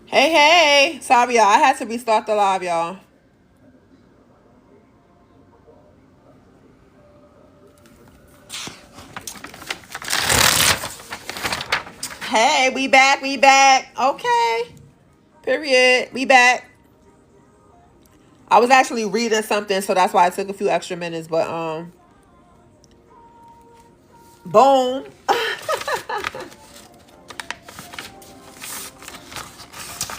Hey, hey. Sorry, y'all. I had to restart the live, y'all. Hey, we back. We back. Okay. Period. We back. I was actually reading something, so that's why it took a few extra minutes, but boom.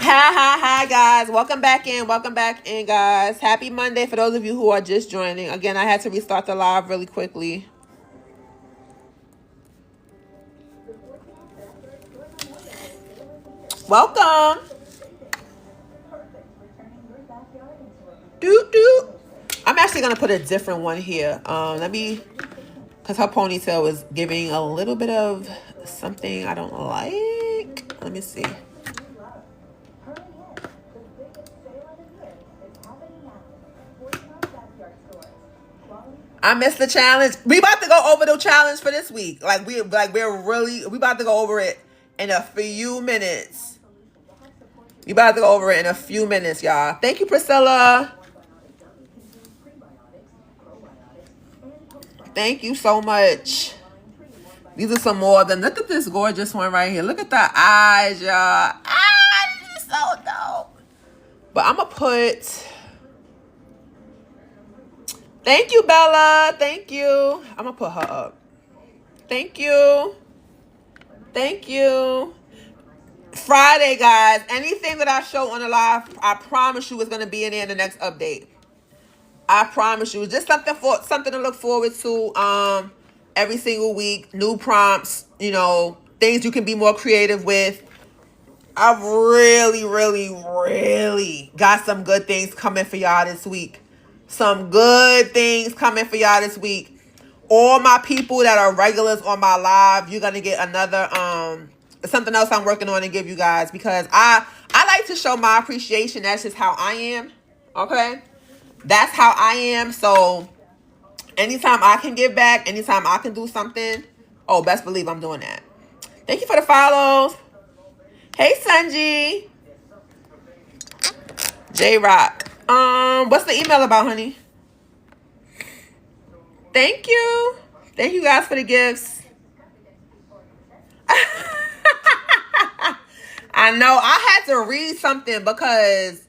Hi, guys. Welcome back in. Welcome back in, guys. Happy Monday for those of you who are just joining. Again, I had to restart the live really quickly. Welcome. Doot, doot. I'm actually going to put a different one here. Let me, because her ponytail was giving a little bit of something I don't like. Let me see. I missed the challenge. We about to go over the challenge for this week. We're about to go over it in a few minutes. We about to go over it in a few minutes, y'all. Thank you, Priscilla. Thank you so much. These are some more of them. Look at this gorgeous one right here. Look at the eyes, y'all. Ah, this is so dope. But I'm going to put... Thank you, Bella. Thank you. I'm going to put her up. Thank you. Thank you. Friday, guys. Anything that I show on the live, I promise you is going to be in there in the next update. I promise you. Just something to look forward to every single week. New prompts, things you can be more creative with. I've really got some good things coming for y'all this week. Some good things coming for y'all this week. All my people that are regulars on my live, you're gonna get another something else I'm working on to give you guys, because I like to show my appreciation. That's just how I am. Okay? That's how I am. So anytime I can give back, anytime I can do something, oh, best believe I'm doing that. Thank you for the follows. Hey, Sanji. J-Rock. What's the email about, honey? Thank you. Thank you guys for the gifts. I know. I had to read something because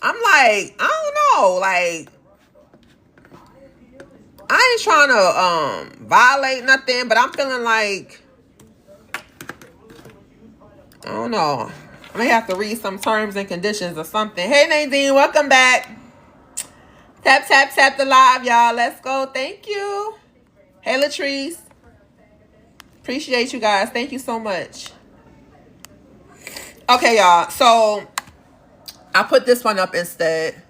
I'm like, I don't know. Like, I ain't trying to violate nothing, but I'm feeling like, I don't know. I may have to read some terms and conditions or something. Hey, Nadine, welcome back. Tap, tap, tap the live, y'all. Let's go. Thank you. Hey, Latrice. Appreciate you guys. Thank you so much. Okay, y'all. So, I put this one up instead,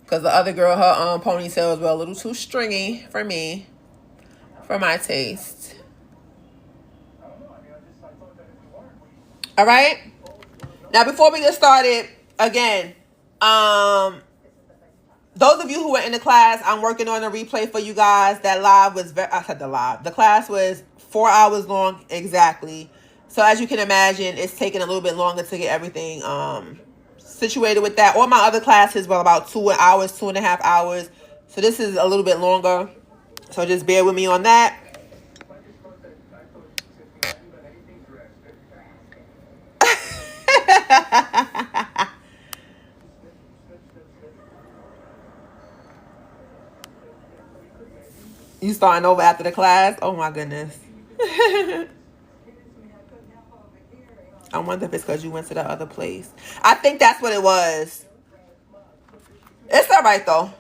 because the other girl, her ponytails were a little too stringy for me, for my taste. All right. Now, before we get started, again, those of you who were in the class, I'm working on a replay for you guys. That live was the class was 4 hours long exactly. So as you can imagine, it's taking a little bit longer to get everything situated with that. All my other classes were about 2 hours, 2.5 hours. So this is a little bit longer. So just bear with me on that. You starting over after the class? Oh my goodness. I wonder if it's because you went to the other place. I think that's what it was. It's all right, though.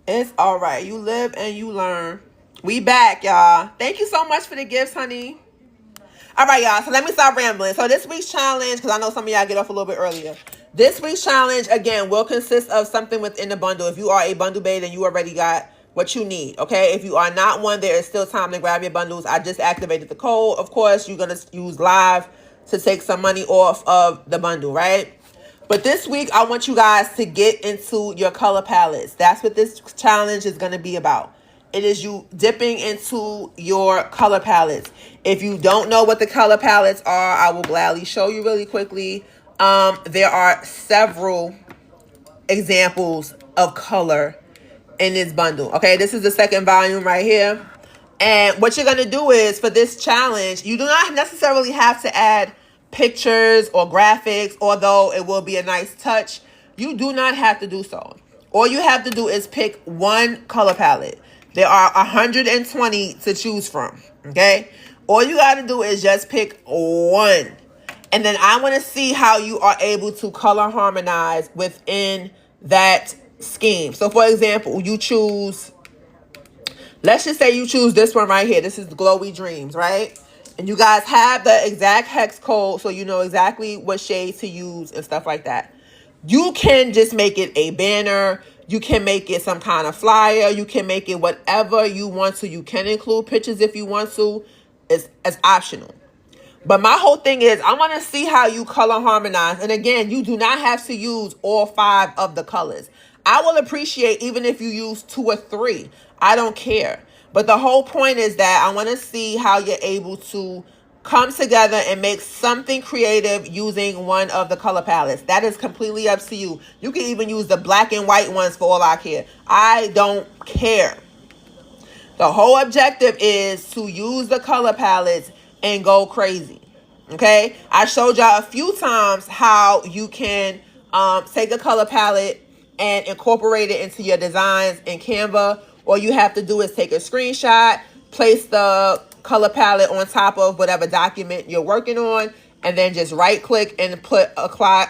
It's all right. You live and you learn. We back, y'all. Thank you so much for the gifts, honey. All right, y'all. So let me stop rambling. So this week's challenge, because I know some of y'all get off a little bit earlier. This week's challenge, again, will consist of something within the bundle. If you are a bundle bae, then you already got what you need, okay? If you are not one, there is still time to grab your bundles. I just activated the code. Of course, you're going to use live to take some money off of the bundle, right? But this week, I want you guys to get into your color palettes. That's what this challenge is going to be about. It is you dipping into your color palettes. If you don't know what the color palettes are, I will gladly show you really quickly. There are several examples of color in this bundle. Okay, this is the second volume right here. And what you're going to do is, for this challenge, you do not necessarily have to add pictures or graphics, although it will be a nice touch. You do not have to do so. All you have to do is pick one color palette. There are 120 to choose from, okay? All you got to do is just pick one. And then I want to see how you are able to color harmonize within that scheme. So, for example, you choose, let's just say you choose this one right here. This is the Glowy Dreams, right? And you guys have the exact hex code, so you know exactly what shade to use and stuff like that. You can just make it a banner. You can make it some kind of flyer. You can make it whatever you want to. You can include pictures if you want to. It's optional. But my whole thing is, I want to see how you color harmonize. And again, you do not have to use all 5 of the colors. I will appreciate even if you use 2 or 3. I don't care. But the whole point is that I want to see how you're able to come together and make something creative using one of the color palettes. That is completely up to you. You can even use the black and white ones for all I care. I don't care. The whole objective is to use the color palettes and go crazy. Okay, I showed y'all a few times how you can take a color palette and incorporate it into your designs in Canva. All you have to do is take a screenshot, place the color palette on top of whatever document you're working on, and then just right click and put apply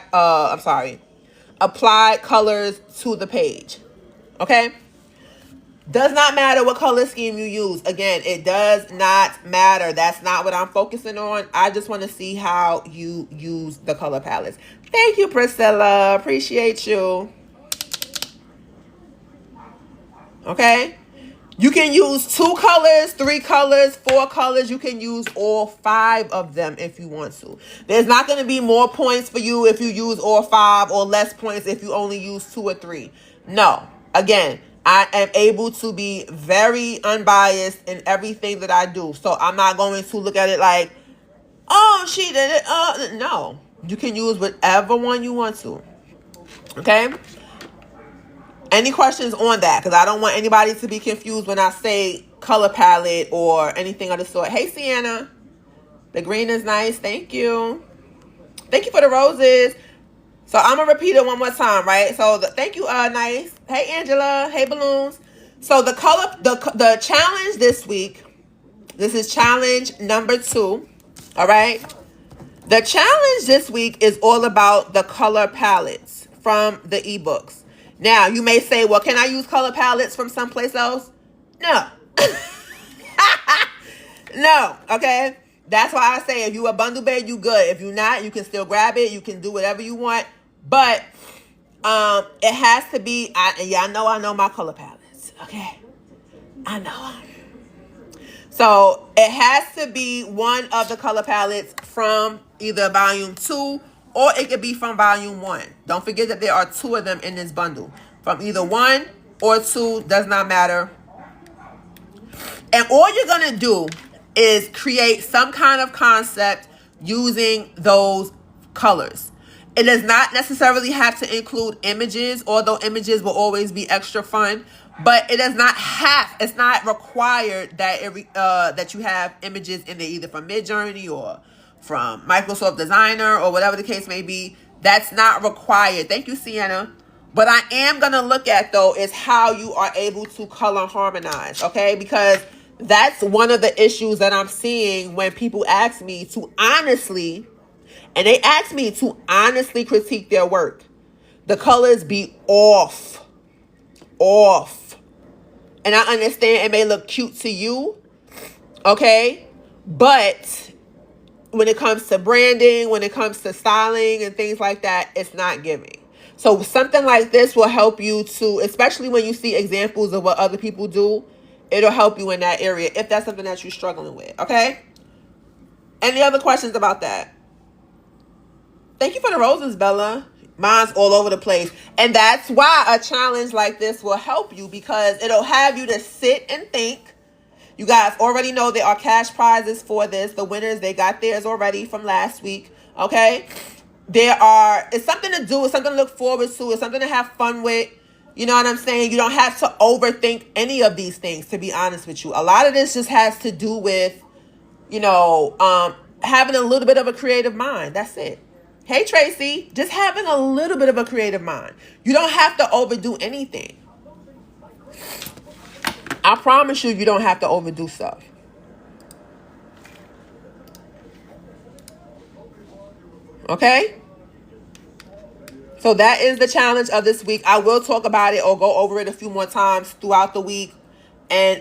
colors to the page. Okay. Does not matter what color scheme you use. Again, it does not matter. That's not what I'm focusing on. I just want to see how you use the color palettes. Thank you, Priscilla. Appreciate you. Okay. You can use 2 colors, 3 colors, 4 colors. You can use all 5 of them if you want to. There's not going to be more points for you if you use all 5 or less points if you only use 2 or 3. No. Again, I am able to be very unbiased in everything that I do. So I'm not going to look at it like, oh, she did it. No. You can use whatever one you want to. Okay? Any questions on that? Because I don't want anybody to be confused when I say color palette or anything of the sort. Hey, Sienna. The green is nice. Thank you. Thank you for the roses. So I'm going to repeat it one more time, right? So thank you, Nice. Hey, Angela. Hey, Balloons. So the challenge this week, this is challenge number 2, all right? The challenge this week is all about the color palettes from the ebooks. Now, you may say, well, can I use color palettes from someplace else? No. No, okay? That's why I say if you a bundle babe, you good. If you're not, you can still grab it. You can do whatever you want. But it has to be, I know my color palettes, okay? I know. So it has to be one of the color palettes from either volume 2 or it could be from volume 1. Don't forget that there are 2 of them in this bundle. From either 1 or 2, does not matter. And all you're going to do is create some kind of concept using those colors. It does not necessarily have to include images, although images will always be extra fun. But it does not have, it's not required that that you have images in there either from Midjourney or from Microsoft Designer or whatever the case may be. That's not required. Thank you, Sienna. What I am going to look at, though, is how you are able to color harmonize, okay? Because that's one of the issues that I'm seeing when people ask me to honestly, and they ask me to honestly critique their work. The colors be off. And I understand it may look cute to you, okay? But when it comes to branding, when it comes to styling and things like that, it's not giving. So something like this will help you to, especially when you see examples of what other people do, it'll help you in that area if that's something that you're struggling with, okay? Any other questions about that? Thank you for the roses, Bella. Mine's all over the place. And that's why a challenge like this will help you, because it'll have you to sit and think. You guys already know there are cash prizes for this. The winners, they got theirs already from last week. Okay? It's something to do. It's something to look forward to. It's something to have fun with. You know what I'm saying? You don't have to overthink any of these things, to be honest with you. A lot of this just has to do with, you know, having a little bit of a creative mind. That's it. Hey, Tracy, just having a little bit of a creative mind. You don't have to overdo anything. I promise you, you don't have to overdo stuff. Okay? So that is the challenge of this week. I will talk about it or go over it a few more times throughout the week and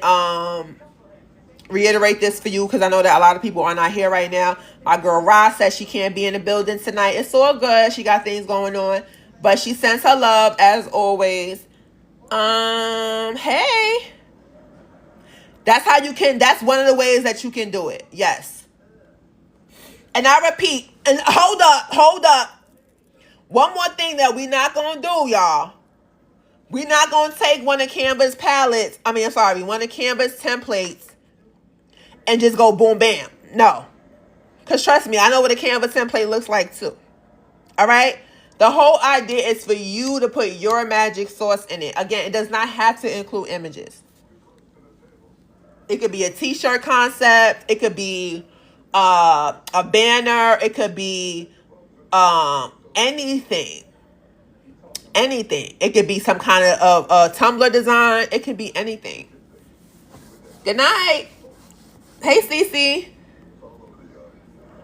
reiterate this for you, because I know that a lot of people are not here right now. My girl Ross says she can't be in the building tonight. It's all good. She got things going on, but she sends her love as always. Hey, that's how you can. That's one of the ways that you can do it. Yes. And I repeat. And hold up. One more thing that we not gonna do, y'all. We're not gonna take one of Canva's palettes. One of Canva's templates and just go boom, bam. No. Because trust me, I know what a Canva template looks like too. All right? The whole idea is for you to put your magic sauce in it. Again, it does not have to include images. It could be a t-shirt concept. It could be a banner. It could be anything. Anything. It could be some kind of Tumblr design. It could be anything. Good night. Hey, Cece.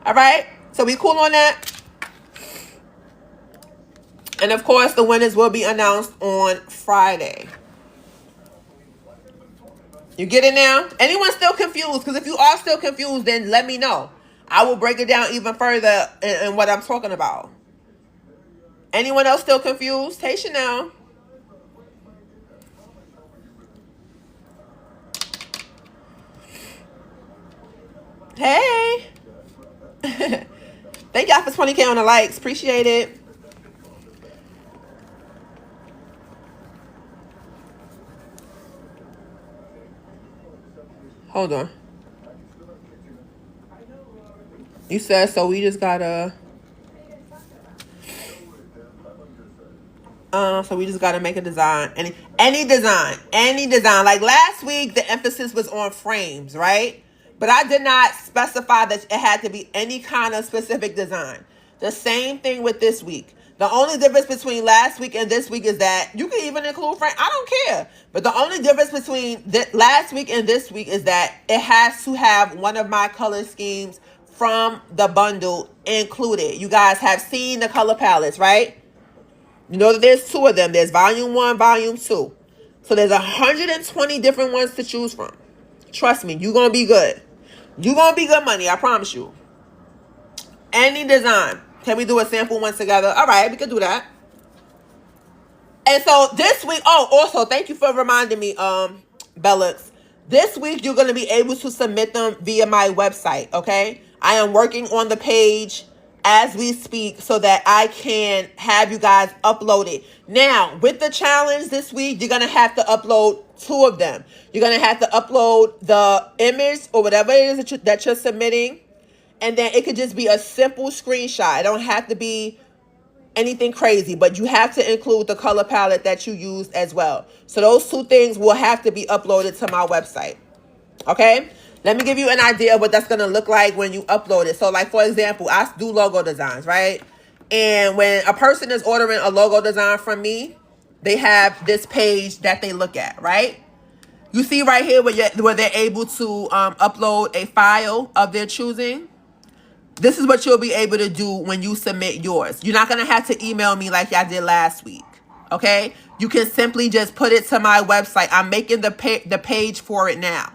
All right. So we cool on that? And of course, the winners will be announced on Friday. You get it now? Anyone still confused? Because if you are still confused, then let me know. I will break it down even further in what I'm talking about. Anyone else still confused? Hey, Chanel. Hey. Thank y'all for 20K on the likes. Appreciate it. Hold on. You said so we just gotta make a design. Any design. Like last week the emphasis was on frames, right? But I did not specify that it had to be any kind of specific design. The same thing with this week. The only difference between last week and this week is that you can even include frame. I don't care. But the only difference between last week and this week is that it has to have one of my color schemes from the bundle included. You guys have seen the color palettes, right? You know that there's two of them. There's volume 1, volume 2. So there's 120 different ones to choose from. Trust me, you're going to be good. You're going to be good money, I promise you. Any design. Can we do a sample one together? All right, we can do that. And so this week, also, thank you for reminding me, Bellux. This week, you're going to be able to submit them via my website, okay? I am working on the page as we speak so that I can have you guys upload it. Now, with the challenge this week, you're going to have to upload 2 of them. You're going to have to upload the image or whatever it is that you're submitting. And then it could just be a simple screenshot. It don't have to be anything crazy, but you have to include the color palette that you used as well. So those 2 things will have to be uploaded to my website. Okay? Let me give you an idea of what that's going to look like when you upload it. So like, for example, I do logo designs, right? And when a person is ordering a logo design from me, they have this page that they look at, right? You see right here where they're able to upload a file of their choosing. This is what you'll be able to do when you submit yours. You're not going to have to email me like y'all did last week, okay? You can simply just put it to my website. I'm making the page for it now.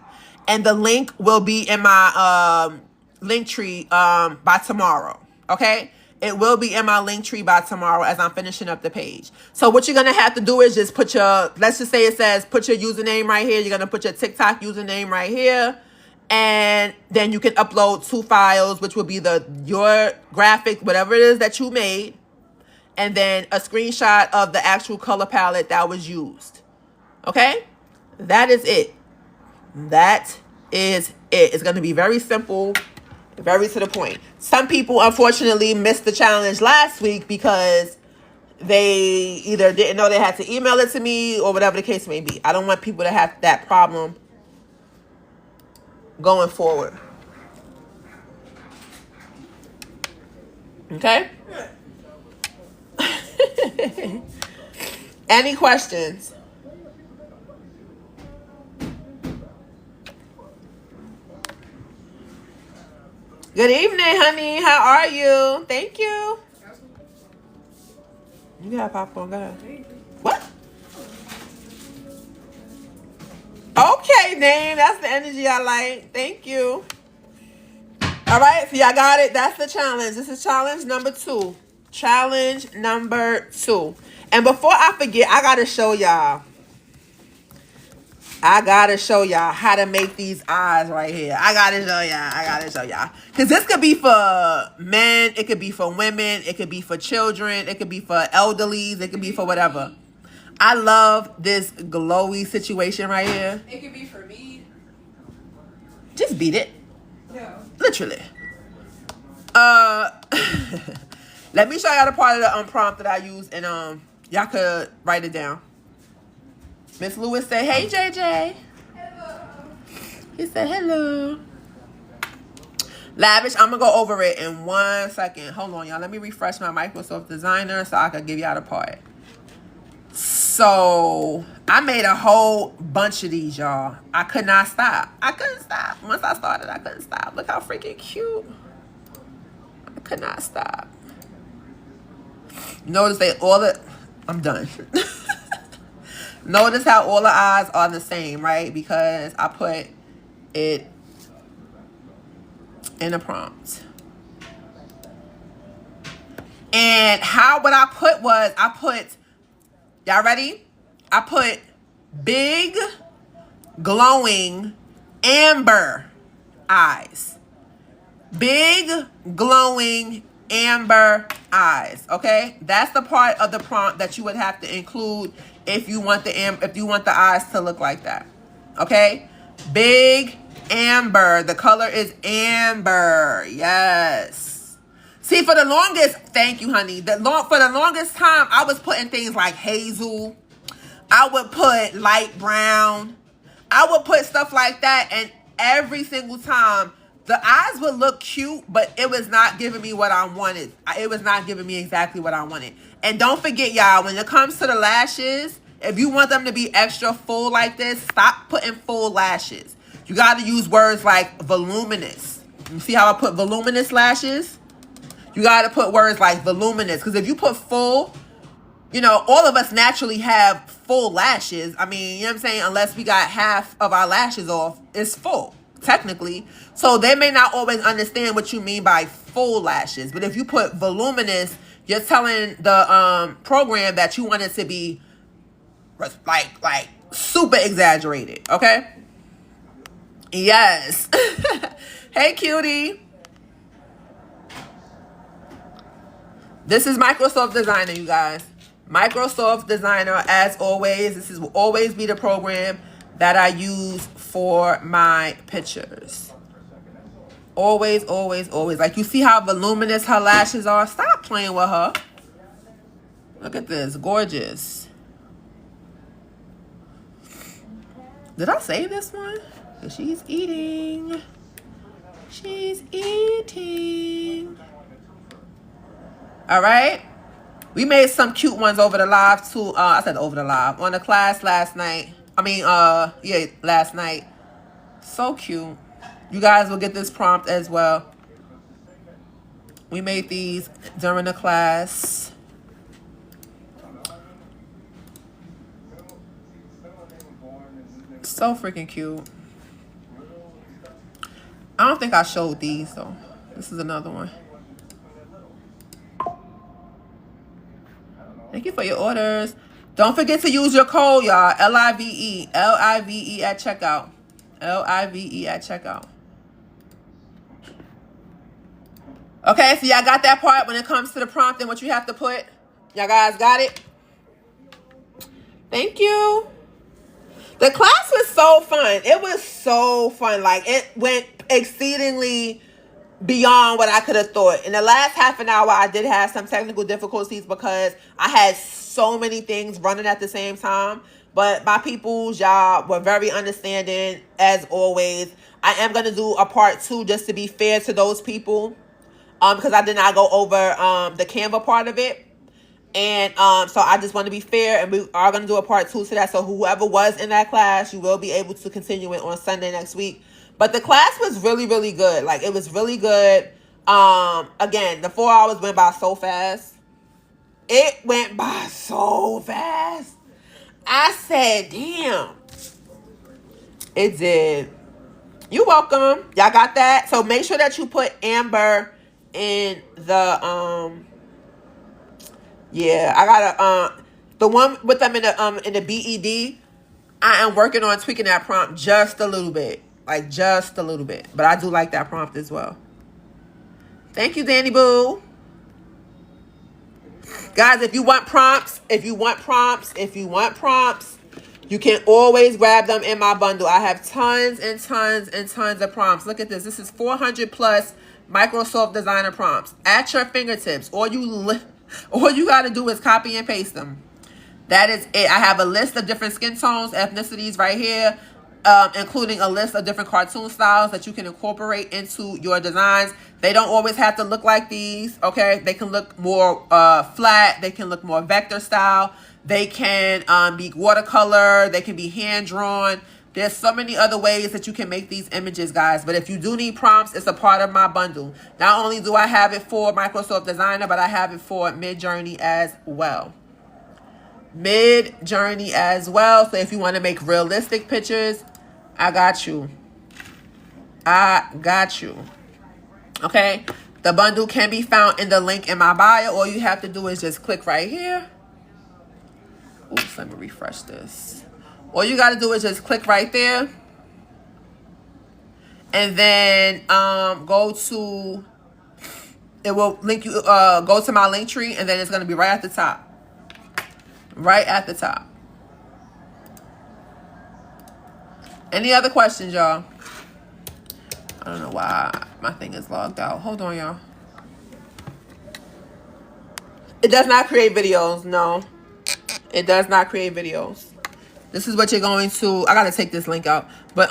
And the link will be in my link tree by tomorrow, okay? It will be in my link tree by tomorrow as I'm finishing up the page. So what you're going to have to do is just put your, let's just say it says put your username right here. You're going to put your TikTok username right here. And then you can upload 2 files, which will be your graphic, whatever it is that you made. and then a screenshot of the actual color palette that was used. Okay? That is it. That is it. It's going to be very simple, very to the point. Some people, unfortunately, missed the challenge last week because they either didn't know they had to email it to me or whatever the case may be. I don't want people to have that problem going forward. Okay? Any questions? Good evening, honey. How are you? Thank you. You got popcorn. Go ahead. What? Okay, Dane. That's the energy I like. Thank you. All right, so y'all got it. That's the challenge. This is challenge number 2. Challenge number 2. And before I forget, I got to show y'all. How to make these eyes right here. I got to show y'all. Because this could be for men. It could be for women. It could be for children. It could be for elderlies. It could be for whatever. I love this glowy situation right here. It could be for me. Just beat it. No. Literally. Let me show y'all the part of the prompt that I use, and y'all could write it down. Miss Lewis said, "Hey JJ." Hello. He said, "Hello." Lavish, I'm gonna go over it in 1 second. Hold on, y'all. Let me refresh my Microsoft Designer so I can give y'all the part. So I made a whole bunch of these, y'all. I could not stop. I couldn't stop. Once I started, I couldn't stop. Look how freaking cute. I could not stop. Notice they all the... I'm done. Notice how all the eyes are the same, right? Because I put it in a prompt. And what I put was, y'all ready? I put big, glowing, amber eyes. Big, glowing, amber eyes. Okay? That's the part of the prompt that you would have to include if you want the eyes to look like that. Okay? Big, amber. The color is amber. Yes. See, for the longest, thank you, honey. For the longest time, I was putting things like hazel. I would put light brown. I would put stuff like that, and every single time, the eyes would look cute, but it was not giving me what I wanted. It was not giving me exactly what I wanted. And don't forget, y'all, when it comes to the lashes, if you want them to be extra full like this, stop putting full lashes. You got to use words like voluminous. You see how I put voluminous lashes? You got to put words like voluminous. Because if you put full, you know, all of us naturally have full lashes. I mean, you know what I'm saying? Unless we got half of our lashes off, it's full, technically. So they may not always understand what you mean by full lashes. But if you put voluminous, you're telling the program that you want it to be like super exaggerated. Okay? Yes. Hey, cutie. This is Microsoft Designer, you guys. Microsoft Designer, as always. This will always be the program that I use for my pictures. Always, always, always. Like, you see how voluminous her lashes are? Stop playing with her. Look at this. Gorgeous. Did I save this one? She's eating. She's eating. All right. We made some cute ones over the live too. I said over the live. On the class last night. Last night. So cute. You guys will get this prompt as well. We made these during the class. So freaking cute. I don't think I showed these though. This is another one. Thank you for your orders. Don't forget to use your code, y'all. LIVE. LIVE at checkout. LIVE at checkout. Okay, so y'all got that part when it comes to the prompt and what you have to put. Y'all guys got it? Thank you. The class was so fun. It was so fun. Like, it went exceedingly beyond what I could have thought. In the last half an hour, I did have some technical difficulties because I had so many things running at the same time. But my peoples, y'all were very understanding as always. I am going to do a part 2 just to be fair to those people. Because I did not go over the Canva part of it. And so I just want to be fair, and we are going to do a part 2 to that. So whoever was in that class, you will be able to continue it on Sunday next week. But the class was really, really good. Like, it was really good. Again, the 4 hours went by so fast. It went by so fast. I said, damn. It did. You're welcome. Y'all got that? So make sure that you put Amber in the yeah, I got the one with them in the BED. I am working on tweaking that prompt just a little bit. Like, just a little bit. But I do like that prompt as well. Thank you, Danny Boo. Guys, if you want prompts, you can always grab them in my bundle. I have tons and tons and tons of prompts. Look at this. This is 400 plus Microsoft Designer prompts at your fingertips. All you got to do is copy and paste them. That is it. I have a list of different skin tones, ethnicities right here, including a list of different cartoon styles that you can incorporate into your designs. They don't always have to look like these, okay? They can look more flat. They can look more vector style. They can be watercolor. They can be hand-drawn. There's so many other ways that you can make these images, guys. But if you do need prompts, it's a part of my bundle. Not only do I have it for Microsoft Designer, but I have it for Midjourney as well. Midjourney as well. So if you want to make realistic pictures, I got you. I got you. Okay? The bundle can be found in the link in my bio. All you have to do is just click right here. Oops, let me refresh this. All you got to do is just click right there. And then go to, it will link you, go to my link tree, and then it's going to be right at the top. Right at the top. Any other questions, y'all? I don't know why my thing is logged out. Hold on, y'all. It does not create videos. No. It does not create videos. This is what you're going to... I got to take this link out. But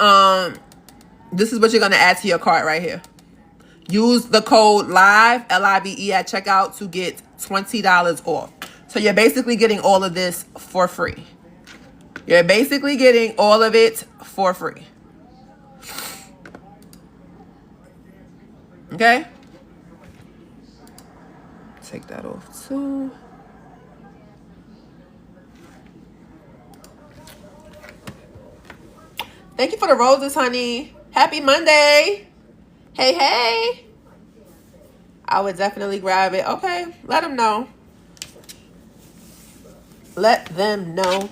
this is what you're going to add to your cart right here. Use the code LIVE, L-I-V-E, at checkout to get $20 off. So you're basically getting all of this for free. You're basically getting all of it for free. Okay? Take that off too. Thank you for the roses, honey. Happy Monday. Hey, hey. I would definitely grab it. Okay, let them know. Let them know.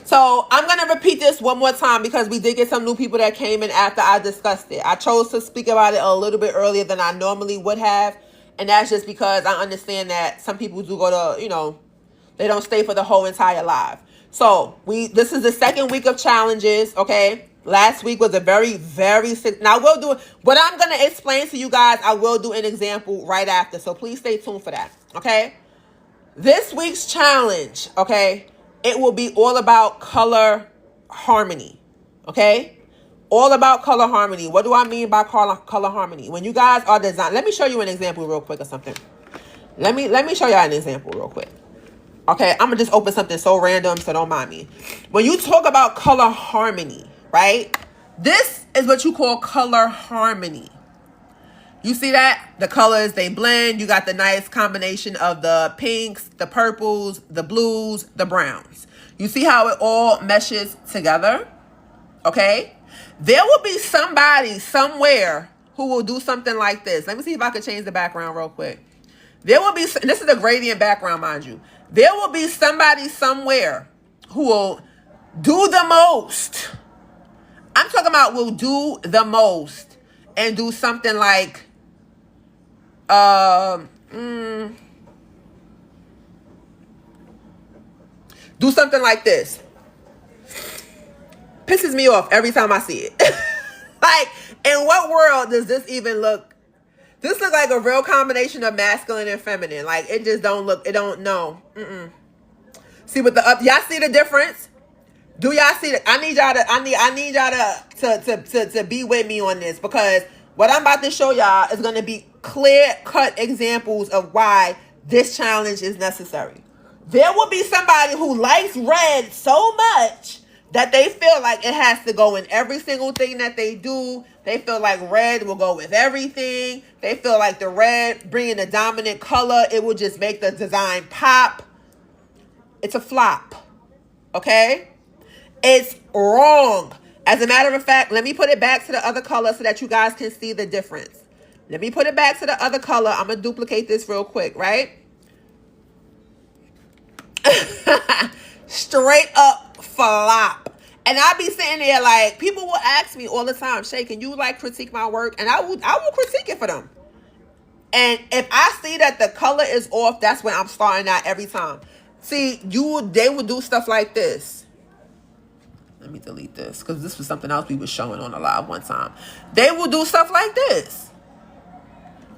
So I'm going to repeat this one more time because we did get some new people that came in after I discussed it. I chose to speak about it a little bit earlier than I normally would have. And that's just because I understand that some people do go to, you know, they don't stay for the whole entire live. So this is the second week of challenges, okay? Last week was a very, very sick. Now, we'll do what I'm going to explain to you guys. I will do an example right after. So please stay tuned for that, okay? This week's challenge, okay, it will be all about color harmony, okay? All about color harmony. What do I mean by color harmony? When you guys are designing, let me show you an example real quick or something. Let me show y'all an example real quick. Okay, I'm going to just open something so random, so don't mind me. When you talk about color harmony, right? This is what you call color harmony. You see that? The colors, they blend. You got the nice combination of the pinks, the purples, the blues, the browns. You see how it all meshes together? Okay? There will be somebody somewhere who will do something like this. Let me see if I can change the background real quick. There will be, this is a gradient background, mind you. There will be somebody somewhere who will do the most. I'm talking about will do the most and do something like, Do something like this. Pisses me off every time I see it. Like, in what world does this even look? This look like a real combination of masculine and feminine. Like, it just don't look, it don't, no. See what the up, y'all see the difference? Do y'all see that? I need y'all to be with me on this, because what I'm about to show y'all is going to be clear-cut examples of why this challenge is necessary. There will be somebody who likes red so much that they feel like it has to go in every single thing that they do. They feel like red will go with everything. They feel like the red, bringing the dominant color, it will just make the design pop. It's a flop. Okay? It's wrong. As a matter of fact, let me put it back to the other color so that you guys can see the difference. Let me put it back to the other color. I'm going to duplicate this real quick, right? Straight up flop. And I be sitting there like, people will ask me all the time, Shay, can you like critique my work? And I will critique it for them. And if I see that the color is off, that's when I'm starting out every time. See, they would do stuff like this. Let me delete this, because this was something else we were showing on a live one time. They will do stuff like this.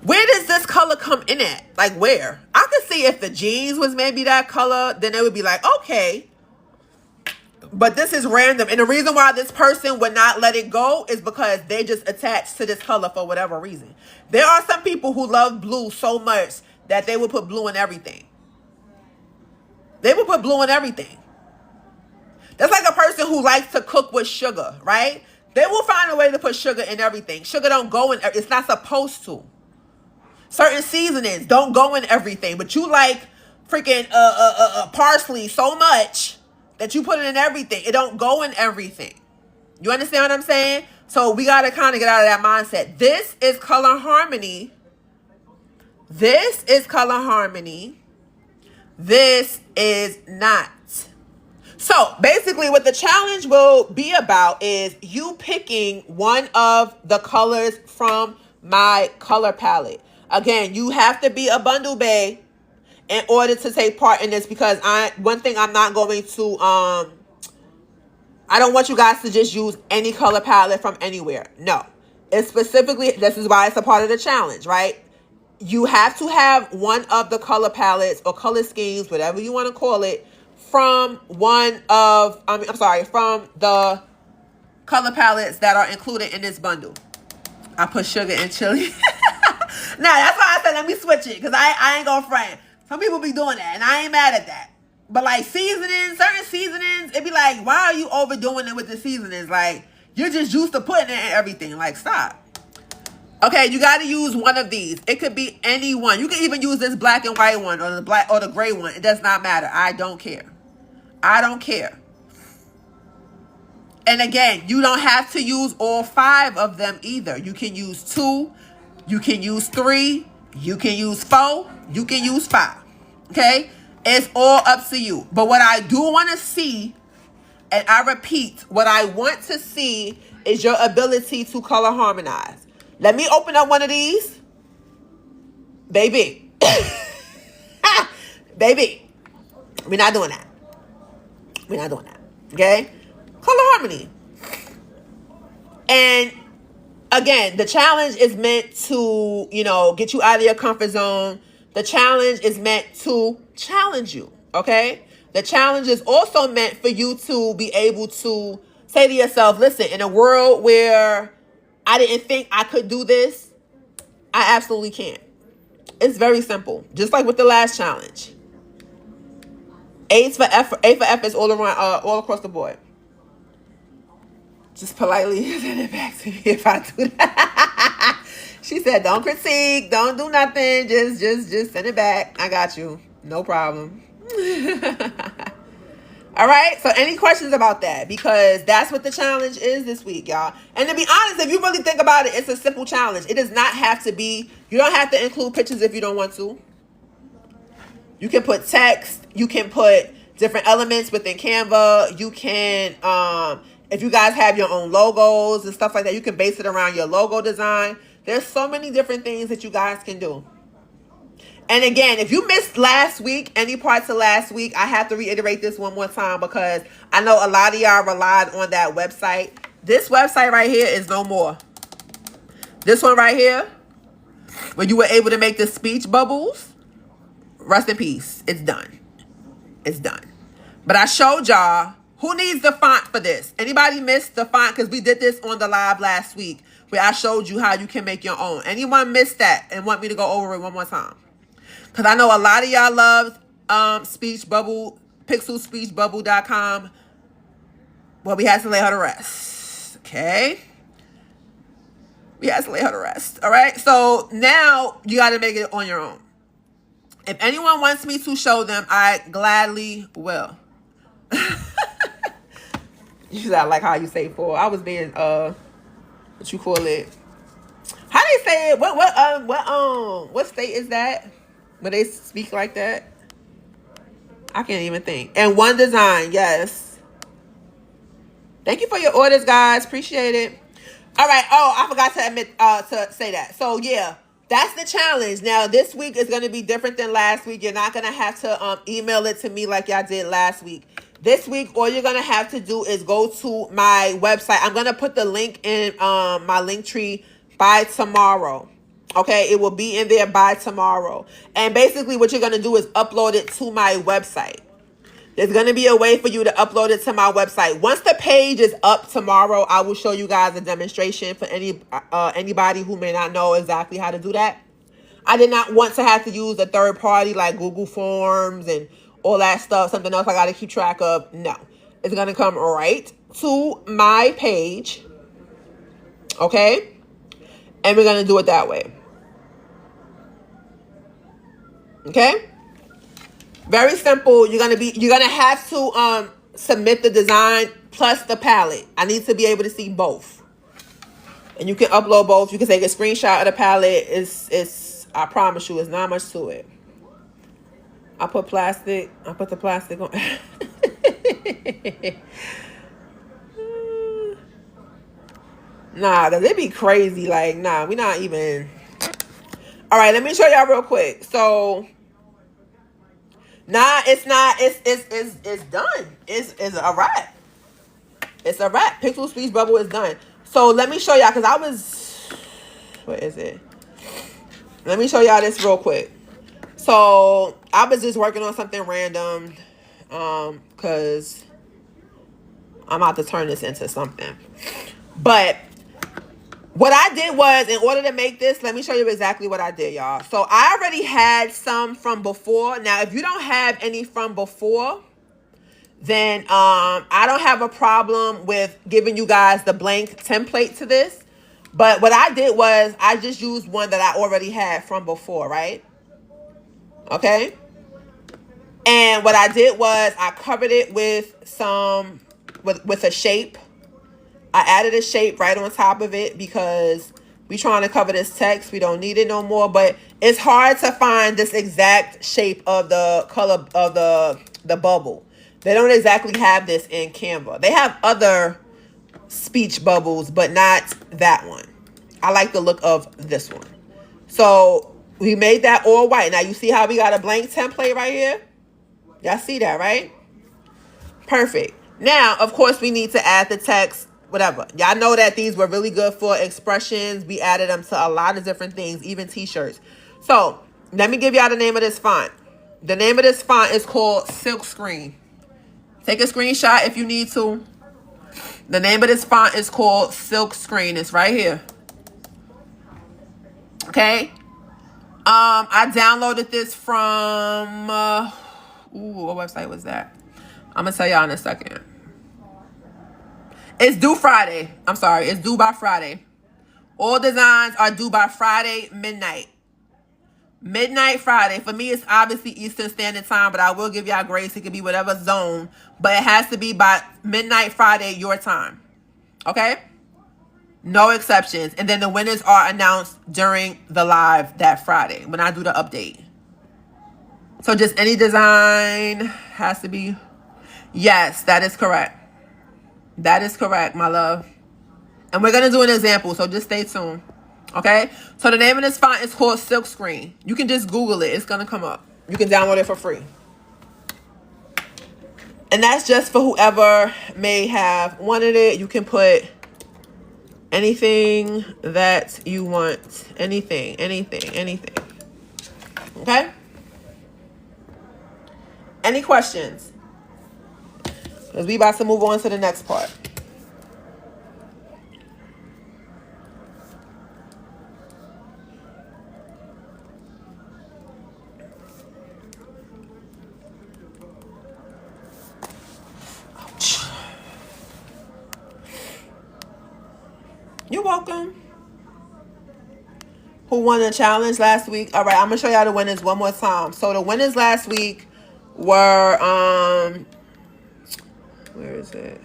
Where does this color come in at? Like, where? I could see if the jeans was maybe that color, then it would be like, okay. But this is random. And the reason why this person would not let it go is because they just attached to this color for whatever reason. There are some people who love blue so much that they will put blue in everything. They will put blue in everything. That's like a person who likes to cook with sugar, right? They will find a way to put sugar in everything. Sugar don't go in, it's not supposed to. Certain seasonings don't go in everything, but you like freaking parsley so much that you put it in everything. It don't go in everything. You understand what I'm saying? So we got to kind of get out of that mindset. This is color harmony. This is color harmony. This is not. So basically what the challenge will be about is you picking one of the colors from my color palette. Again, you have to be a bundle bae in order to take part in this, because one thing I'm not going to, I don't want you guys to just use any color palette from anywhere. No. It's specifically, this is why it's a part of the challenge, right? You have to have one of the color palettes or color schemes, whatever you want to call it, from from the color palettes that are included in this bundle. I put sugar and chili. Now, that's why I said let me switch it, because I ain't gonna front. Some people be doing that, and I ain't mad at that. But like seasonings, certain seasonings, it be like, why are you overdoing it with the seasonings? Like, you're just used to putting it in everything. Like, stop. Okay, you got to use one of these. It could be any one. You can even use this black and white one, or the black or the gray one. It does not matter. I don't care. I don't care. And again, you don't have to use all 5 of them either. You can use 2. You can use 3. You can use 4. You can use 5. Okay? It's all up to you. But what I do want to see, and I repeat, what I want to see is your ability to color harmonize. Let me open up one of these. Baby. Baby. We're not doing that. We're not doing that. Okay? Color harmony. And again, the challenge is meant to, get you out of your comfort zone. The challenge is meant to challenge you. Okay? The challenge is also meant for you to be able to say to yourself, listen, in a world where I didn't think I could do this, I absolutely can. It's very simple. Just like with the last challenge. A for F is all around, all across the board. Just politely send it back to me if I do that. She said, don't critique, don't do nothing. Just send it back. I got you. No problem. All right. So any questions about that? Because that's what the challenge is this week, y'all. And to be honest, if you really think about it, it's a simple challenge. It does not have to be, you don't have to include pictures if you don't want to. You can put text. You can put different elements within Canva. You can, if you guys have your own logos and stuff like that, you can base it around your logo design. There's so many different things that you guys can do. And again, if you missed last week, any parts of last week, I have to reiterate this one more time because I know a lot of y'all relied on that website. This website right here is no more. This one right here, where you were able to make the speech bubbles, rest in peace. It's done. It's done. But I showed y'all who needs the font for this. Anybody missed the font? Because we did this on the live last week where I showed you how you can make your own. Anyone missed that and want me to go over it one more time? Because I know a lot of y'all love speech bubble, pixelspeechbubble.com. Well, we had to lay her to rest. Okay. We had to lay her to rest. All right. So now you got to make it on your own. If anyone wants me to show them, I gladly will. You sound like how you say for. I was being what you call it? How they say it? What state is that? When they speak like that? I can't even think. And one design, yes. Thank you for your orders, guys. Appreciate it. All right. Oh, I forgot to say that. So yeah, that's the challenge. Now this week is going to be different than last week. You're not going to have to email it to me like y'all did last week. This week, all you're going to have to do is go to my website. I'm going to put the link in my link tree by tomorrow. Okay, it will be in there by tomorrow. And basically what you're going to do is upload it to my website. There's going to be a way for you to upload it to my website. Once the page is up tomorrow, I will show you guys a demonstration for anybody who may not know exactly how to do that. I did not want to have to use a third party like Google Forms and all that stuff, something else I got to keep track of. No, it's going to come right to my page. Okay. And we're going to do it that way. Okay. Very simple. You're gonna have to submit the design plus the palette. I need to be able to see both. And you can upload both. You can take a screenshot of the palette. It's I promise you, it's not much to it. I put the plastic on. Nah, cause it be crazy. Like, nah, we not even. All right, let me show y'all real quick. So. Nah, it's not. It's done. It's a wrap. It's a wrap. Pixel Speech Bubble is done. So let me show y'all because I was. What is it? Let me show y'all this real quick. So I was just working on something random, because I'm about to turn this into something. But what I did was, in order to make this, let me show you exactly what I did, y'all. So I already had some from before. Now, if you don't have any from before, then I don't have a problem with giving you guys the blank template to this. But what I did was I just used one that I already had from before, right? Okay. And what I did was I covered it with with a shape. I added a shape right on top of it because we're trying to cover this text. We don't need it no more. But it's hard to find this exact shape of the color of the bubble. They don't exactly have this in Canva. They have other speech bubbles, but not that one. I like the look of this one. So we made that all white. Now you see how we got a blank template right here? Y'all see that, right? Perfect. Now, of course, we need to add the text. Whatever. Y'all know that these were really good for expressions. We added them to a lot of different things, even t-shirts. So let me give y'all the name of this font. The name of this font is called Silk Screen. Take a screenshot if you need to. The name of this font is called Silk Screen. It's right here. Okay. I downloaded this from what website was that? I'm gonna tell y'all in a second. It's due Friday. I'm sorry. It's due by Friday. All designs are due by Friday, midnight. Midnight Friday. For me, it's obviously Eastern Standard Time, but I will give y'all grace. It could be whatever zone, but it has to be by midnight Friday, your time. Okay? No exceptions. And then the winners are announced during the live that Friday when I do the update. So just any design has to be. Yes, that is correct. That is correct, my love. And we're going to do an example, so just stay tuned. Okay, so the name of this font is called Silk Screen. You can just Google it. It's going to come up. You can download it for free. And that's just for whoever may have wanted it. You can put anything that you want. Anything. Okay? Any questions? Because we about to move on to the next part. You're welcome. Who won the challenge last week? All right, I'm gonna show y'all the winners one more time. So the winners last week were where is it?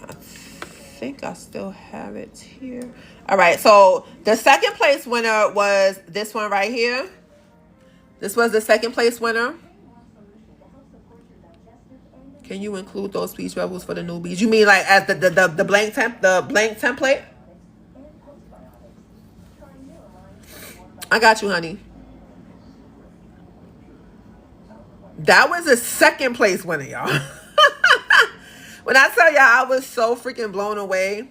I think I still have it here. All right, so the second place winner was this one right here. This was the second place winner. Can you include those speech bubbles for the newbies? You mean like as the blank template? I got you, honey. That was a second place winner, y'all. When I tell y'all, I was so freaking blown away.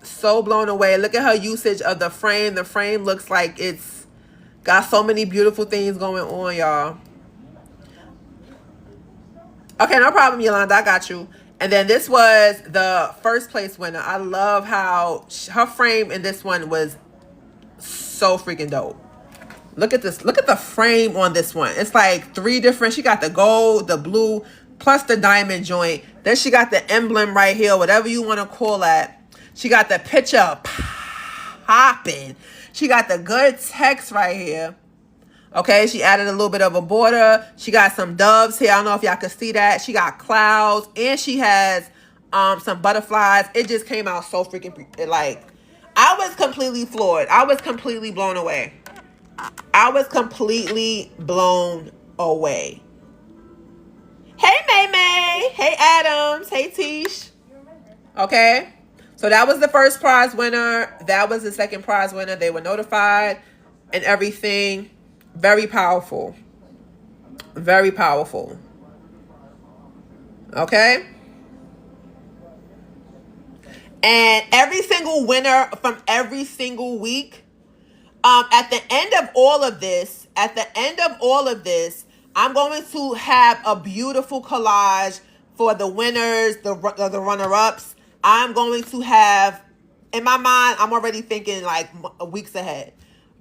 So blown away. Look at her usage of the frame. The frame looks like it's got so many beautiful things going on, y'all. Okay, no problem, Yolanda. I got you. And then this was the first place winner. I love how her frame in this one was so freaking dope. Look at this. Look at the frame on this one. It's like three different. She got the gold, the blue, plus the diamond joint. Then she got the emblem right here, whatever you want to call that. She got the picture popping. She got the good text right here. Okay, she added a little bit of a border. She got some doves here. I don't know if y'all can see that. She got clouds. And she has some butterflies. It just came out so freaking, like, I was completely floored. I was completely blown away. I was completely blown away. Hey, May May. Hey, Adams. Hey, Tish. Okay. So that was the first prize winner. That was the second prize winner. They were notified and everything. Very powerful. Very powerful. Okay. And every single winner from every single week, at the end of all of this, I'm going to have a beautiful collage for the winners, the runner-ups. I'm going to have, in my mind, I'm already thinking like weeks ahead.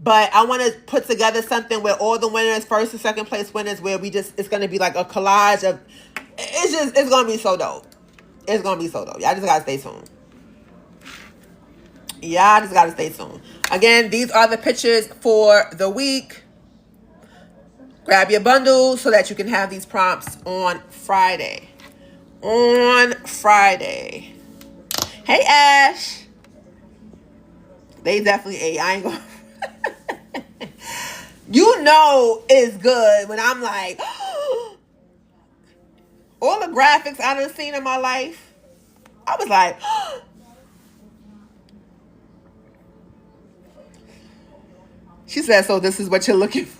But I want to put together something where all the winners, first and second place winners, where it's going to be like a collage of, it's going to be so dope. It's going to be so dope. Y'all just got to stay tuned. Y'all just got to stay tuned. Again, these are the pictures for the week. Grab your bundle so that you can have these prompts on Friday. On Friday. Hey, Ash. They definitely ate. I ain't gonna. You know it's good when I'm like, all the graphics I done seen in my life. I was like, she said, so this is what you're looking for.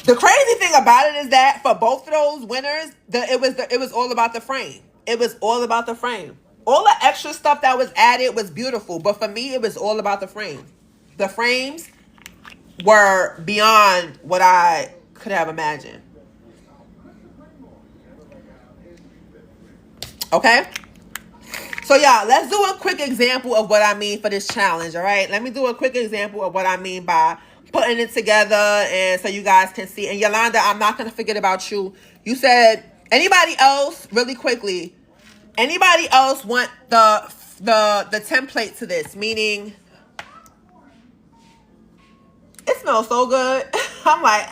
The crazy thing about it is that for both of those winners, it was all about the frame. It was all about the frame. All the extra stuff that was added was beautiful, but for me, it was all about the frame. The frames were beyond what I could have imagined. Okay? So, y'all, let's do a quick example of what I mean for this challenge, all right? Let me do a quick example of what I mean by putting it together and so you guys can see. And, Yolanda, I'm not going to forget about you. You said, anybody else, really quickly, anybody else want the template to this? Meaning, it smells so good. I'm like,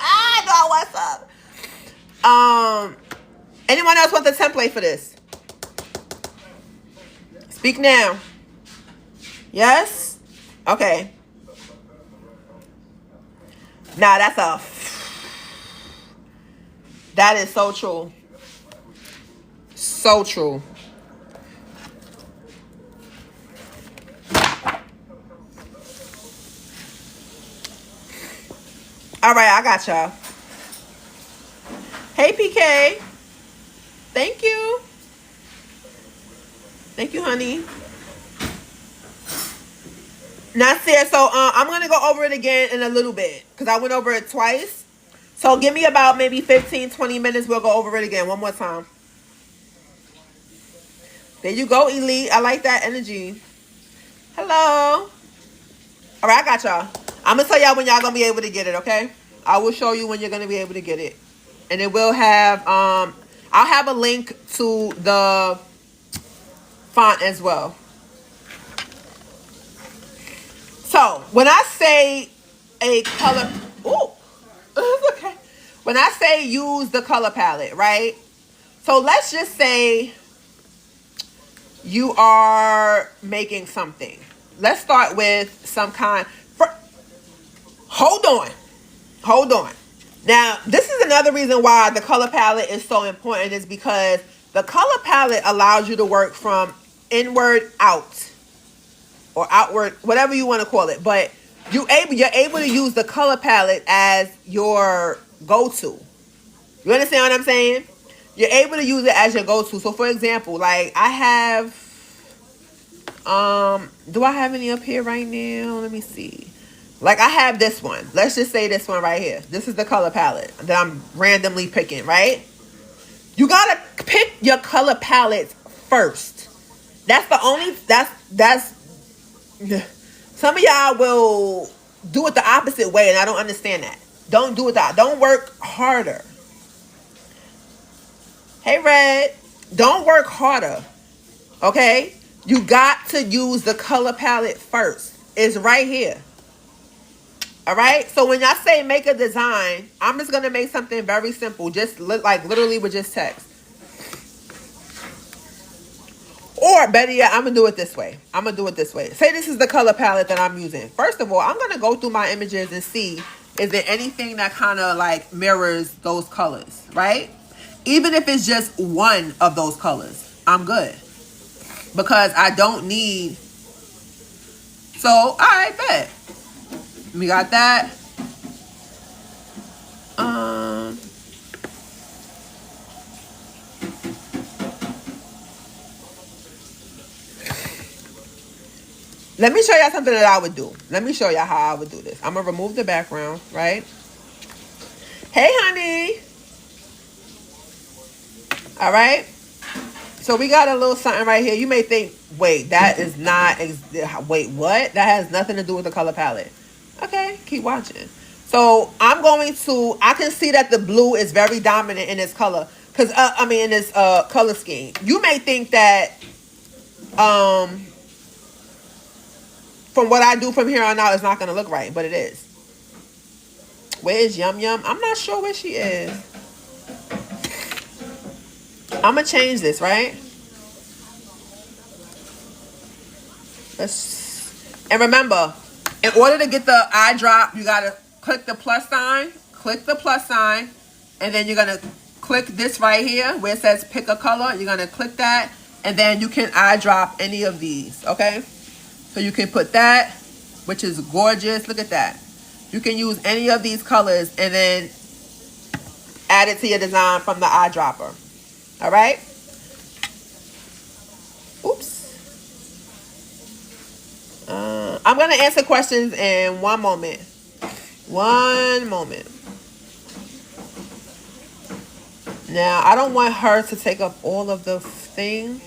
God, what's up? Anyone else want the template for this? Speak now. Yes? Okay. Nah, that is so true. So true. All right, I got y'all. Hey, PK. Thank you. Thank you, honey. Now, Sarah, so I'm going to go over it again in a little bit because I went over it twice. So give me about maybe 15, 20 minutes. We'll go over it again one more time. There you go, Elite. I like that energy. Hello. All right, I got y'all. I'm going to tell y'all when y'all going to be able to get it, okay? I will show you when you're going to be able to get it. And it will have, I'll have a link to the font as well. So, when I say a color, ooh, it's okay. When I say use the color palette, right? So, let's just say you are making something. Let's start with some kind. Hold on. Now, this is another reason why the color palette is so important is because the color palette allows you to work from inward out or outward, whatever you want to call it. But you're able to use the color palette as your go-to. You understand what I'm saying? You're able to use it as your go-to. So, for example, like I have, do I have any up here right now? Let me see. Like I have this one. Let's just say this one right here. This is the color palette that I'm randomly picking, right? You gotta pick your color palettes first. That's the only, that's, some of y'all will do it the opposite way and I don't understand that. Don't do it that. Don't work harder. Hey, Red. Don't work harder. Okay? You got to use the color palette first. It's right here. All right? So when y'all say make a design, I'm just going to make something very simple. Just like literally with just text. Or better yet, I'm going to do it this way. Say this is the color palette that I'm using. First of all, I'm going to go through my images and see, is there anything that kind of like mirrors those colors, right? Even if it's just one of those colors, I'm good. Because I don't need... So, all right, bet. We got that. Let me show y'all something that I would do. Let me show y'all how I would do this. I'm going to remove the background, right? Hey, honey. All right. So we got a little something right here. You may think, wait, that is not... Wait, what? That has nothing to do with the color palette. Okay, keep watching. So I'm going to... I can see that the blue is very dominant in its color. Because, in this color scheme. You may think that... from what I do from here on out, it's not going to look right, but it is. Where is Yum Yum? I'm not sure where she is. I'm going to change this, right? And remember, in order to get the eye drop, you got to click the plus sign. Click the plus sign. And then you're going to click this right here where it says pick a color. You're going to click that. And then you can eye drop any of these, okay? So you can put that, which is gorgeous. Look at that. You can use any of these colors and then add it to your design from the eyedropper. All right? Oops. I'm going to answer questions in one moment. One moment. Now, I don't want her to take up all of the thing.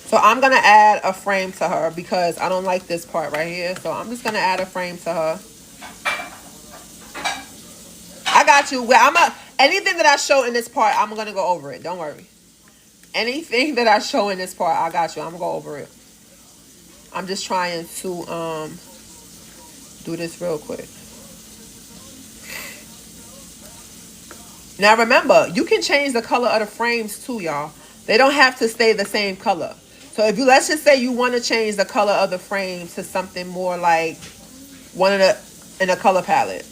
So I'm going to add a frame to her because I don't like this part right here. So I'm just going to add a frame to her. I got you. Anything that I show in this part, I'm going to go over it. Don't worry. Anything that I show in this part, I got you. I'm going to go over it. I'm just trying to do this real quick. Now remember, you can change the color of the frames too, y'all. They don't have to stay the same color. So if you, let's just say you want to change the color of the frame to something more like one of the, in a color palette.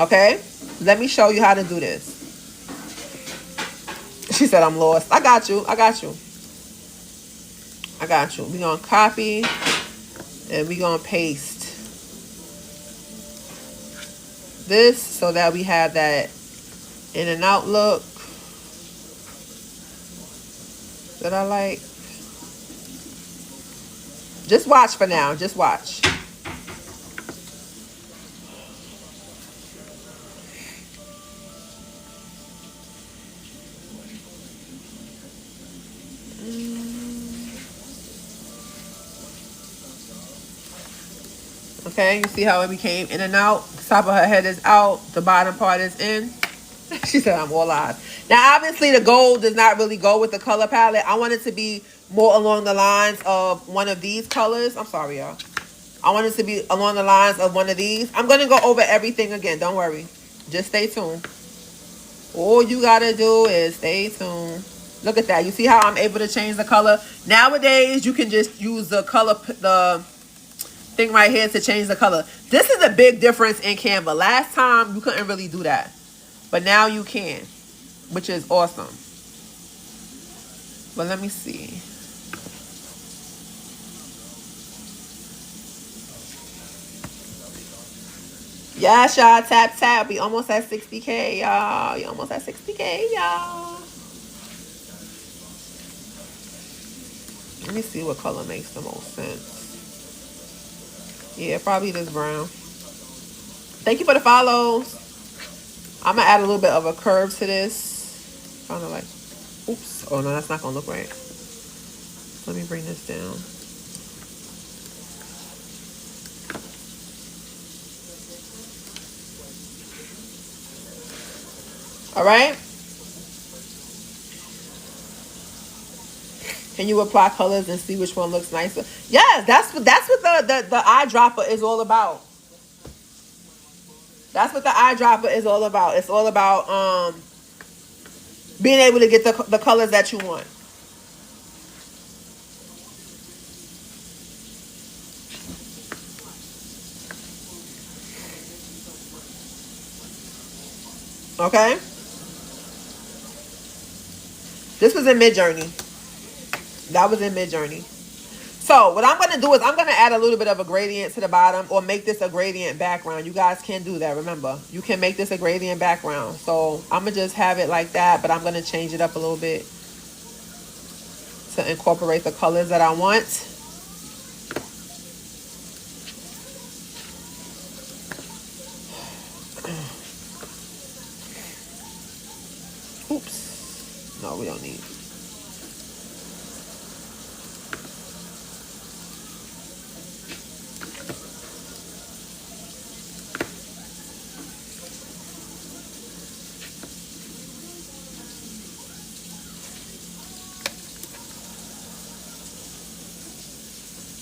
Okay? Let me show you how to do this. She said I'm lost. I got you. I got you. I got you. We're going to copy and we're going to paste this so that we have that in and out look that I like. Just watch for now. Just watch. Okay, you see how it became in and out? The top of her head is out. The bottom part is in. She said I'm all eyes. Now, obviously, the gold does not really go with the color palette. I want it to be more along the lines of one of these colors. I'm sorry, y'all. I want it to be along the lines of one of these. I'm going to go over everything again. Don't worry. Just stay tuned. All you got to do is stay tuned. Look at that. You see how I'm able to change the color? Nowadays, you can just use the color, the thing right here to change the color. This is a big difference in Canva. Last time, you couldn't really do that. But now you can, which is awesome. But let me see. Yeah, y'all, tap, tap. We almost at 60K, y'all. You almost at 60K, y'all. Let me see what color makes the most sense. Yeah, probably this brown. Thank you for the follows. I'm going to add a little bit of a curve to this. Kind of like, oops. Oh, no, that's not going to look right. Let me bring this down. All right. Can you apply colors and see which one looks nicer? Yes, that's what the eyedropper is all about. That's what the eyedropper is all about. It's all about being able to get the colors that you want. Okay? This was in Midjourney. That was in Midjourney. So what I'm going to do is I'm going to add a little bit of a gradient to the bottom or make this a gradient background. You guys can do that, remember. You can make this a gradient background. So I'm going to just have it like that, but I'm going to change it up a little bit to incorporate the colors that I want. Oops. No, we don't need.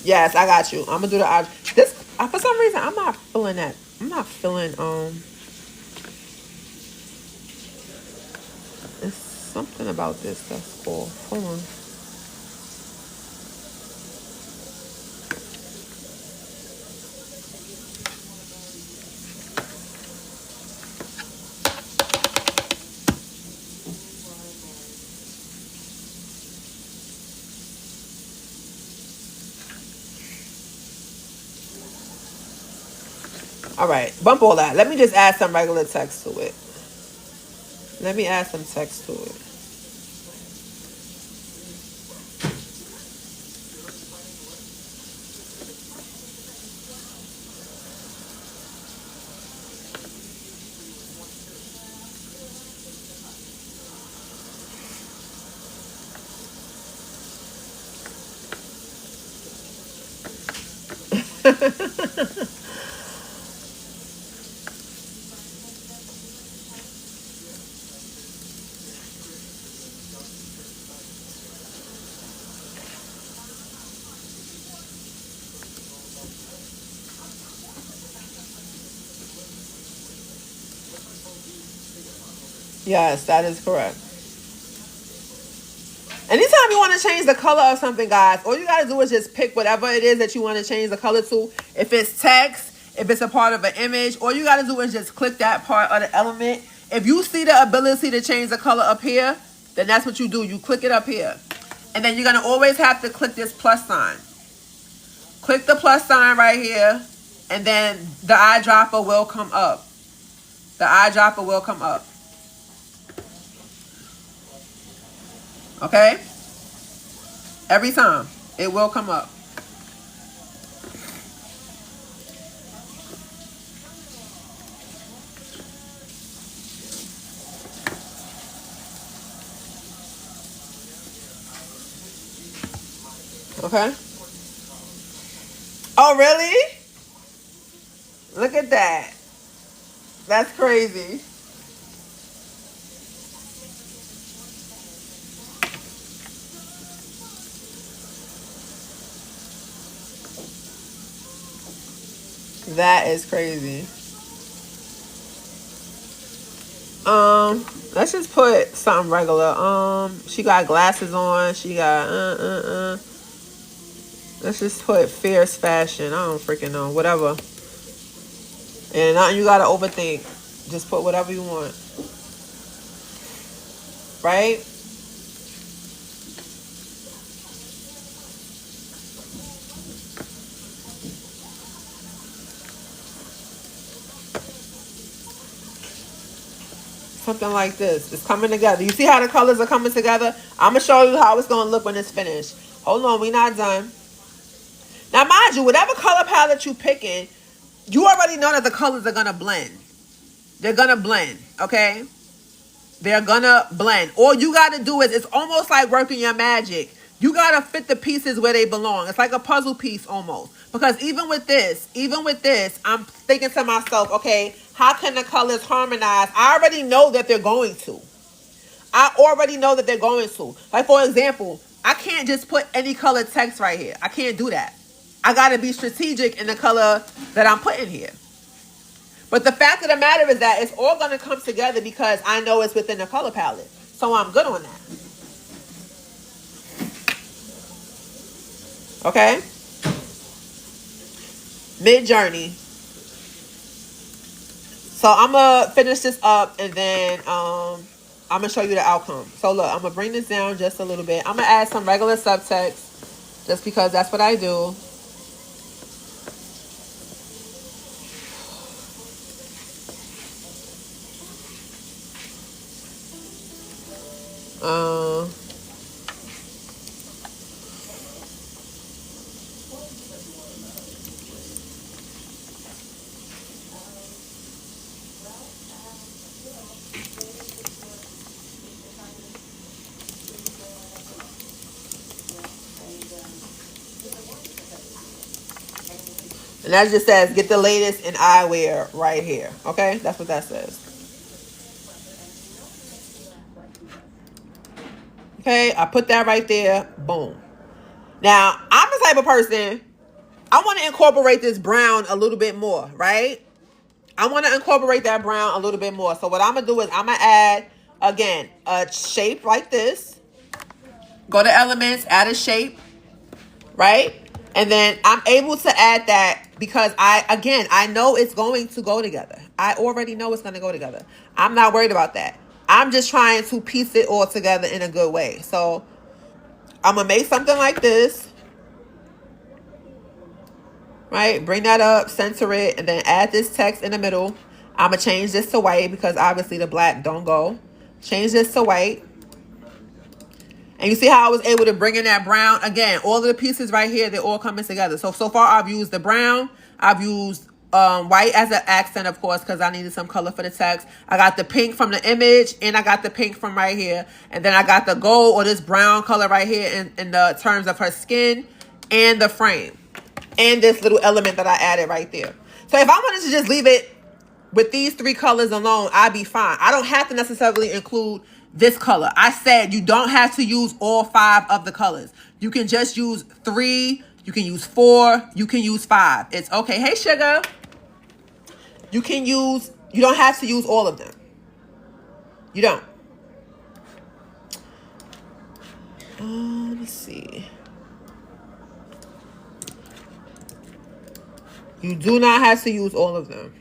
Yes, I got you. I'm gonna do the eye. This for some reason I'm not feeling that. I'm not feeling There's something about this that's cool. Hold on. All right, bump all that. Let me just add some regular text to it. Let me add some text to it. Yes, that is correct. Anytime you want to change the color of something, guys, all you got to do is just pick whatever it is that you want to change the color to. If it's text, if it's a part of an image, all you got to do is just click that part of the element. If you see the ability to change the color up here, then that's what you do. You click it up here. And then you're going to always have to click this plus sign. Click the plus sign right here. And then the eyedropper will come up. The eyedropper will come up. Okay? Every time. It will come up. Okay? Oh, really? Look at that. That's crazy. That is crazy. Let's just put something regular. She got glasses on. She got Let's just put fierce fashion. I don't freaking know. Whatever. And nothing you gotta overthink. Just put whatever you want. Right? Something like this. It's coming together. You see how the colors are coming together? I'm going to show you how it's going to look when it's finished. Hold on. We're not done. Now, mind you, whatever color palette you're picking, you already know that the colors are going to blend. They're going to blend. Okay? They're going to blend. All you got to do is, it's almost like working your magic. You got to fit the pieces where they belong. It's like a puzzle piece almost. Because even with this, I'm thinking to myself, okay, how can the colors harmonize? I already know that they're going to. Like, for example, I can't just put any color text right here. I can't do that. I got to be strategic in the color that I'm putting here. But the fact of the matter is that it's all going to come together because I know it's within the color palette. So I'm good on that. Okay? Mid-journey. So I'm going to finish this up and then I'm going to show you the outcome. So look, I'm going to bring this down just a little bit. I'm going to add some regular subtext just because that's what I do. And that just says, get the latest in eyewear right here. Okay? That's what that says. Okay? I put that right there. Boom. Now, I'm the type of person, I want to incorporate this brown a little bit more, right? I want to incorporate that brown a little bit more. So what I'm going to do is I'm going to add, again, a shape like this. Go to elements, add a shape, right? And then I'm able to add that because I know it's going to go together. I already know it's going to go together. I'm not worried about that. I'm just trying to piece it all together in a good way. So I'm going to make something like this. Right? Bring that up, center it, and then add this text in the middle. I'm going to change this to white because obviously the black don't go. Change this to white. And you see how I was able to bring in that brown? Again, all of the pieces right here, they're all coming together. So far I've used the brown. I've used white as an accent, of course, because I needed some color for the text. I got the pink from the image, and I got the pink from right here. And then I got the gold or this brown color right here in the terms of her skin and the frame. And this little element that I added right there. So if I wanted to just leave it with these three colors alone, I'd be fine. I don't have to necessarily include this color. I said you don't have to use all 5 of the colors. You can just use 3. You can use 4. You can use 5. It's okay. Hey, sugar. You don't have to use all of them. You don't. Let's see. You do not have to use all of them.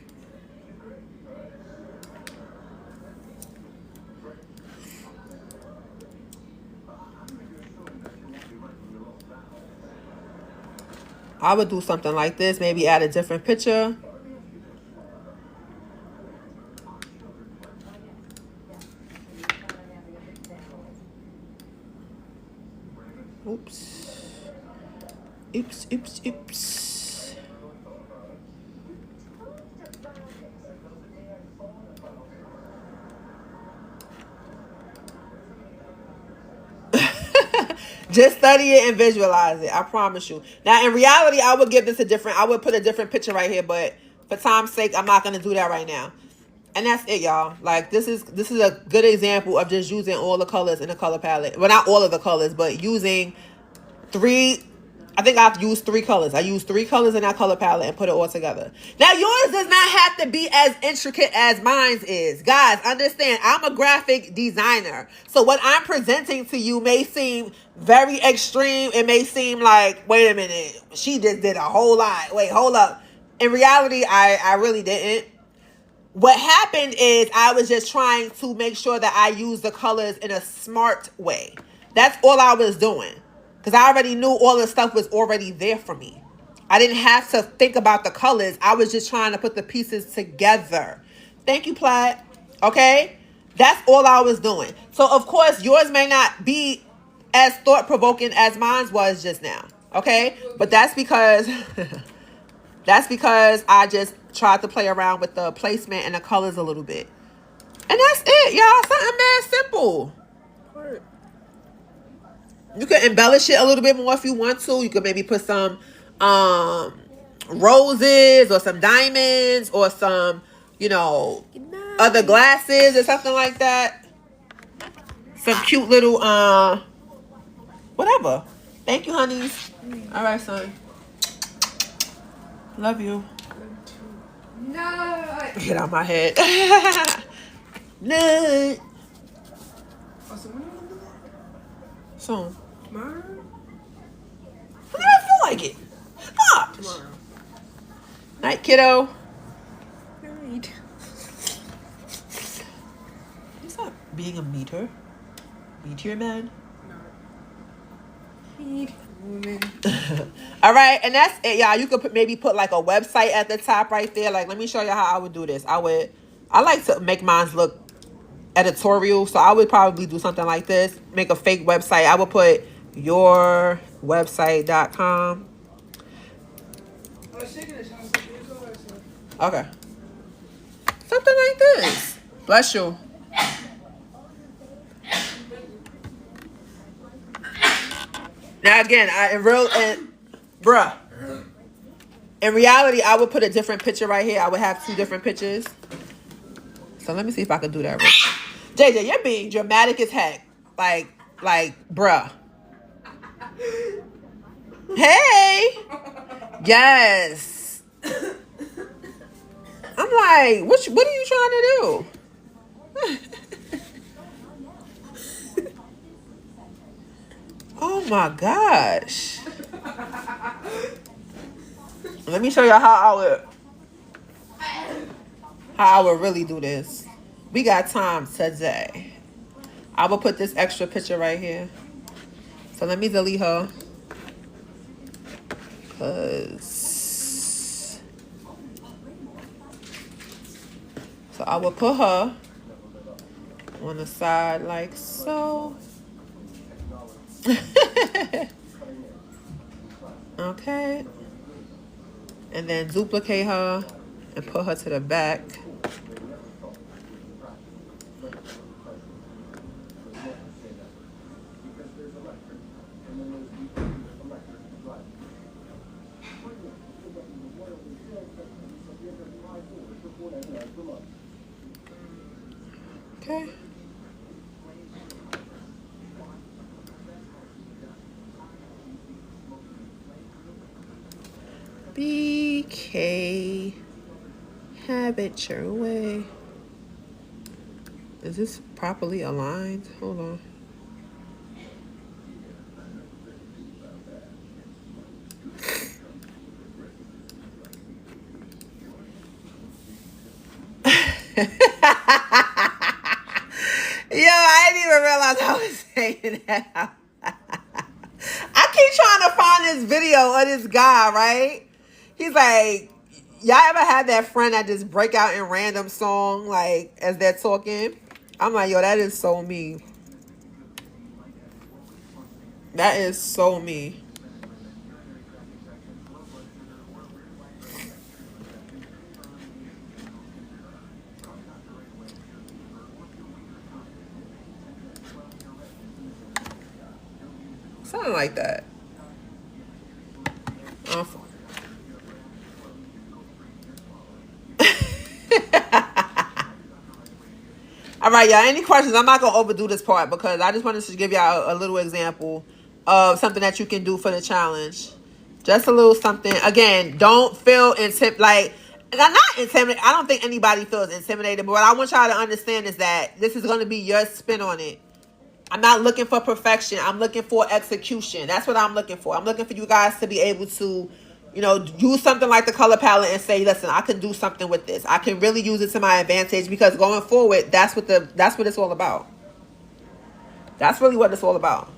I would do something like this. Maybe add a different picture. Oops. Oops, oops, oops. Just study it and visualize it. I promise you. Now, in reality, I would give this a different, I would put a different picture right here, but for time's sake, I'm not going to do that right now. And that's it, y'all. Like, this is a good example of just using all the colors in the color palette. Well, not all of the colors, but using I think I've used 3 colors. I used 3 colors in that color palette and put it all together. Now, yours does not have to be as intricate as mine is. Guys, understand, I'm a graphic designer. So what I'm presenting to you may seem very extreme. It may seem like, wait a minute, she just did a whole lot. Wait, hold up. In reality, I really didn't. What happened is I was just trying to make sure that I use the colors in a smart way. That's all I was doing. Because I already knew all the stuff was already there for me. I didn't have to think about the colors. I was just trying to put the pieces together. Thank you, Plaid. Okay? That's all I was doing. So, of course, yours may not be as thought-provoking as mine was just now. Okay? But that's because... that's because I just tried to play around with the placement and the colors a little bit. And that's it, y'all. Something mad simple. You can embellish it a little bit more if you want to. You could maybe put some roses or some diamonds or some, other glasses or something like that. Some cute little, whatever. Thank you, honeys. All right, son. Love you. No. Get out my head. No. Soon. Tomorrow? I never feel like it. Stop. Tomorrow. Night, kiddo. Night. You stop being a meter. Meteor man. No. Meet woman. All right, and that's it, y'all. You could maybe put like a website at the top right there. Like, let me show you how I would do this. I like to make mine look editorial, so I would probably do something like this. Make a fake website. I would put yourwebsite.com. Okay. Something like this. Bless you. Now again, in reality, I would put a different picture right here. I would have 2 different pictures. So let me see if I can do that. JJ, you're being dramatic as heck. Like, bruh. Hey. Yes. I'm like, what are you trying to do? Oh my gosh. Let me show you how I would really do this. We got time today. I will put this extra picture right here. So let me delete her. So I will put her on the side like so. Okay. And then duplicate her and put her to the back. Okay. BK, have it your way. Is this properly aligned? Hold on. I didn't even realize I was saying that. I keep trying to find this video of this guy, right? He's like, y'all ever had that friend that just break out in random song, like, as they're talking? I'm like, yo, that is so me. That is so me. Something like that. All right, y'all. Any questions? I'm not going to overdo this part because I just wanted to give y'all a little example of something that you can do for the challenge. Just a little something. Again, don't feel intimidated. Like, I'm not intimidated. I don't think anybody feels intimidated. But what I want y'all to understand is that this is going to be your spin on it. I'm not looking for perfection. I'm looking for execution. That's what I'm looking for. I'm looking for you guys to be able to, use something like the color palette and say, listen, I can do something with this. I can really use it to my advantage because going forward, that's what it's all about. That's really what it's all about.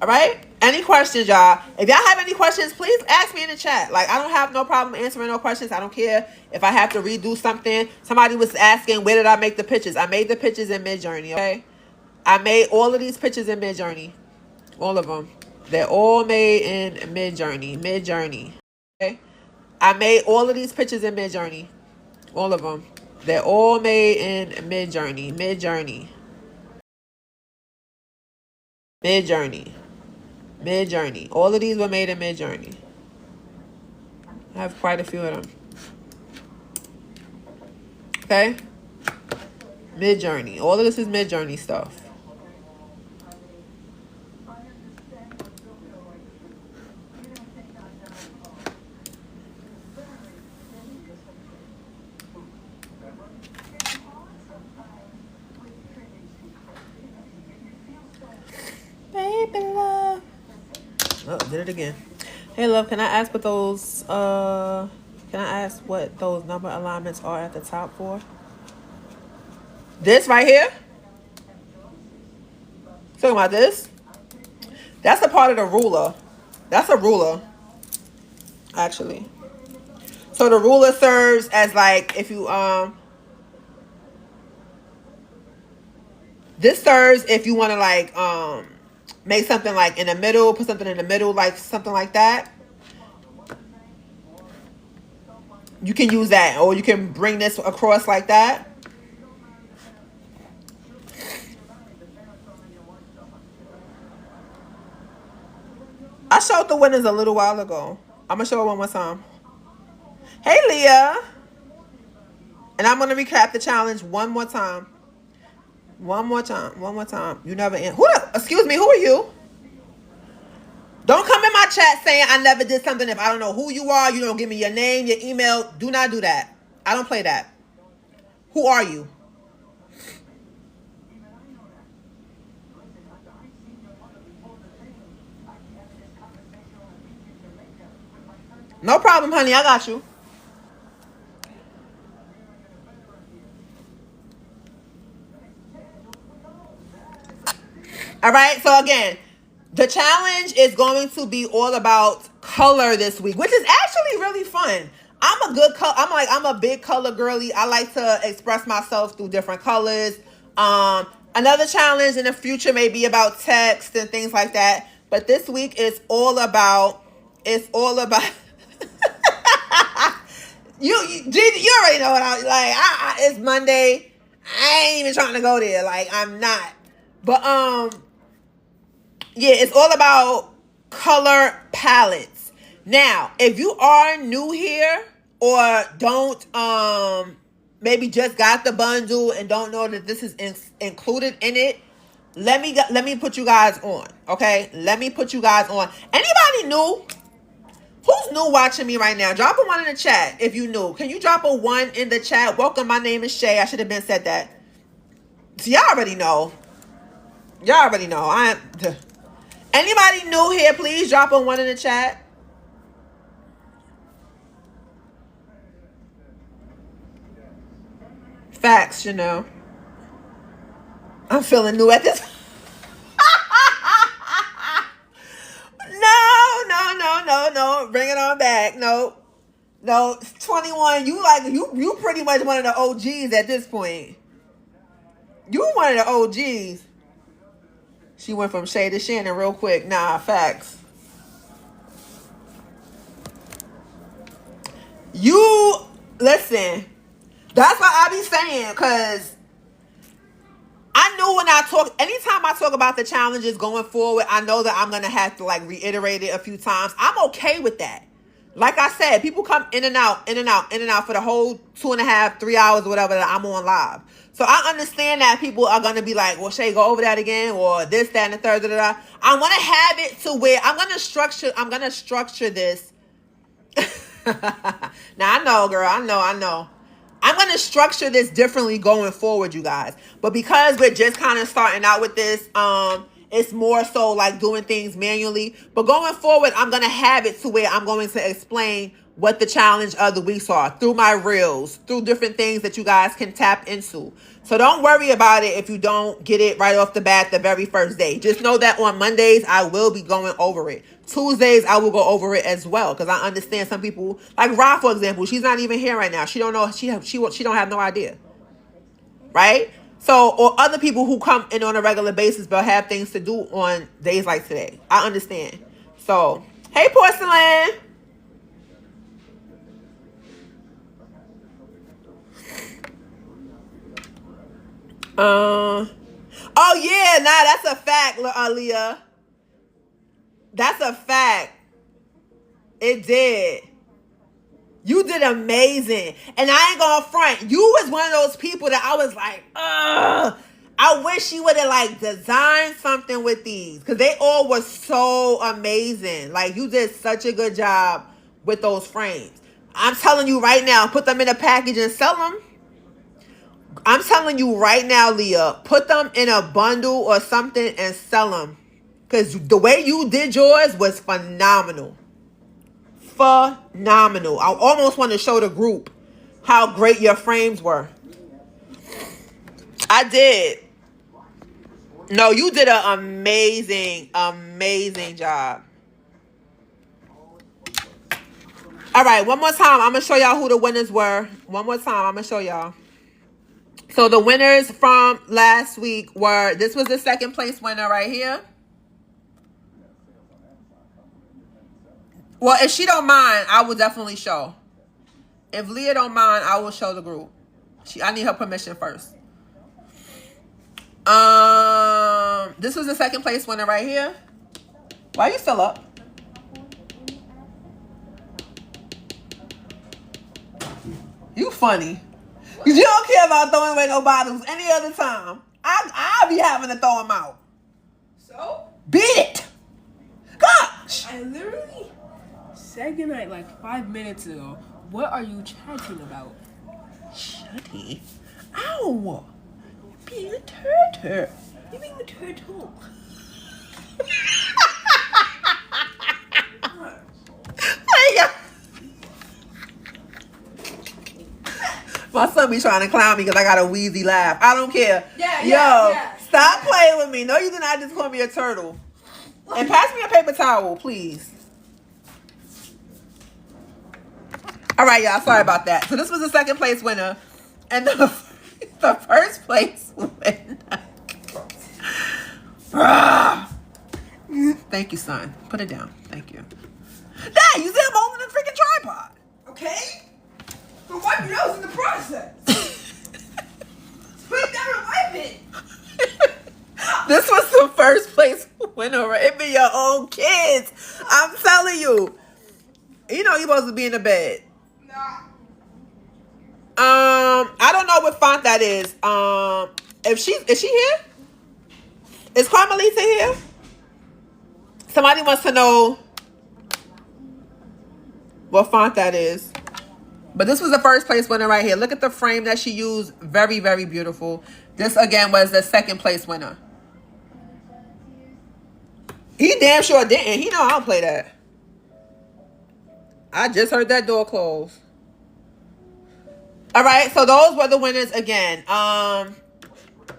All right? Any questions, y'all? If y'all have any questions, please ask me in the chat. Like, I don't have no problem answering no questions. I don't care if I have to redo something. Somebody was asking, where did I make the pictures? I made the pictures in Midjourney, okay? I made all of these pictures in Midjourney. All of them. They're all made in Midjourney. Okay? I made all of these pictures in Midjourney. All of them. They're all made in Midjourney. All of these were made in Midjourney. I have quite a few of them. Okay? Midjourney. All of this is Midjourney stuff. Baby love. Oh, did it again. Hey love, can I ask what those number alignments are at the top for? This right here? Talking about this? That's a part of the ruler. That's a ruler, actually. So the ruler serves as like if you this serves if you want to like make something like in the middle, put something in the middle, like something like that. You can use that, or you can bring this across like that. I showed the winners a little while ago. I'm gonna show it one more time. Hey Leah. And I'm gonna recap the challenge one more time. One more time. You never end. Excuse me, who are you? Don't come in my chat saying I never did something if I don't know who you are. You don't give me your name, your email. Do not do that. I don't play that. Who are you? No problem, honey. I got you. All right. So again, the challenge is going to be all about color this week, which is actually really fun. I'm a big color girly. I like to express myself through different colors. Another challenge in the future may be about text and things like that. But this week is all about you already know what I like. It's Monday. I ain't even trying to go there. Like, I'm not. But yeah, it's all about color palettes. Now, if you are new here or don't maybe just got the bundle and don't know that this is included in it, let me put you guys on. Okay? Let me put you guys on. Anybody new? Who's new watching me right now? Drop a 1 in the chat if you new. Can you drop a 1 in the chat? Welcome, my name is Shay. I should have been said that. So y'all already know. Anybody new here, please drop a 1 in the chat. Facts, you know. I'm feeling new at this. No. Bring it on back. No. 21. You pretty much one of the OGs at this point. You one of the OGs. She went from Shay to Shannon real quick. Nah, facts. You listen. That's what I be saying, cause I knew when anytime I talk about the challenges going forward, I know that I'm gonna have to like reiterate it a few times. I'm okay with that. Like I said, people come in and out for the whole 2.5, 3 hours or whatever that I'm on live. So I understand that people are gonna be like, well, Shay, go over that again, or this, that, and the third, I wanna have it to where I'm gonna structure this. Now I know, girl. I know. I'm going to structure this differently going forward, you guys. But because we're just kind of starting out with this, it's more so like doing things manually. But going forward, I'm going to have it to where I'm going to explain what the challenge of the weeks are through my reels, through different things that you guys can tap into. So don't worry about it if you don't get it right off the bat the very first day. Just know that on Mondays, I will be going over it. Tuesdays, I will go over it as well, because I understand some people, like Ra, for example, she's not even here right now. She don't know, she don't have no idea, right? So, or other people who come in on a regular basis but have things to do on days like today. I understand. So, hey, Porcelain. Oh yeah, nah, that's a fact, Leah. That's a fact. It did. You did amazing. And I ain't gonna front. You was one of those people that I was like, ugh. I wish you would have like designed something with these, because they all were so amazing. Like, you did such a good job with those frames. I'm telling you right now, put them in a package and sell them. I'm telling you right now, Leah, put them in a bundle or something and sell them. Because the way you did yours was phenomenal. Phenomenal. I almost want to show the group how great your frames were. I did. No, you did an amazing job. All right, one more time. I'm going to show y'all who the winners were. One more time. I'm going to show y'all. So the winners from last week were, this was the second place winner right here. Well, if she don't mind, I will definitely show. If Leah don't mind, I will show the group. I need her permission first. This was the second place winner right here. Why you still up? You funny. You don't care about throwing away no bottles any other time. I'll be having to throw them out. So? Beat it. Gosh. I literally said goodnight like 5 minutes ago. What are you chatting about? Shutty. Ow. Being a turtle. You being a turtle. My son be trying to clown me because I got a wheezy laugh. I don't care. Yeah. Stop playing with me. No, you did not just call me a turtle. And pass me a paper towel, please. All right, y'all. Sorry about that. So this was the second place winner. And the first place winner. Thank you, son. Put it down. Thank you. Dad, you said I'm holding a freaking tripod. Okay? But wipe your nose in the process. Put it down and wipe it. This was the first place winner. Right? It be your own kids. I'm telling you. You know you're supposed to be in the bed. Nah. I don't know what font that is. Is she here? Is Carmelita here? Somebody wants to know what font that is. But this was the first place winner right here. Look at the frame that she used. Very, very beautiful. This, again, was the second place winner. He damn sure didn't. He know I don't play that. I just heard that door close. All right, so those were the winners again.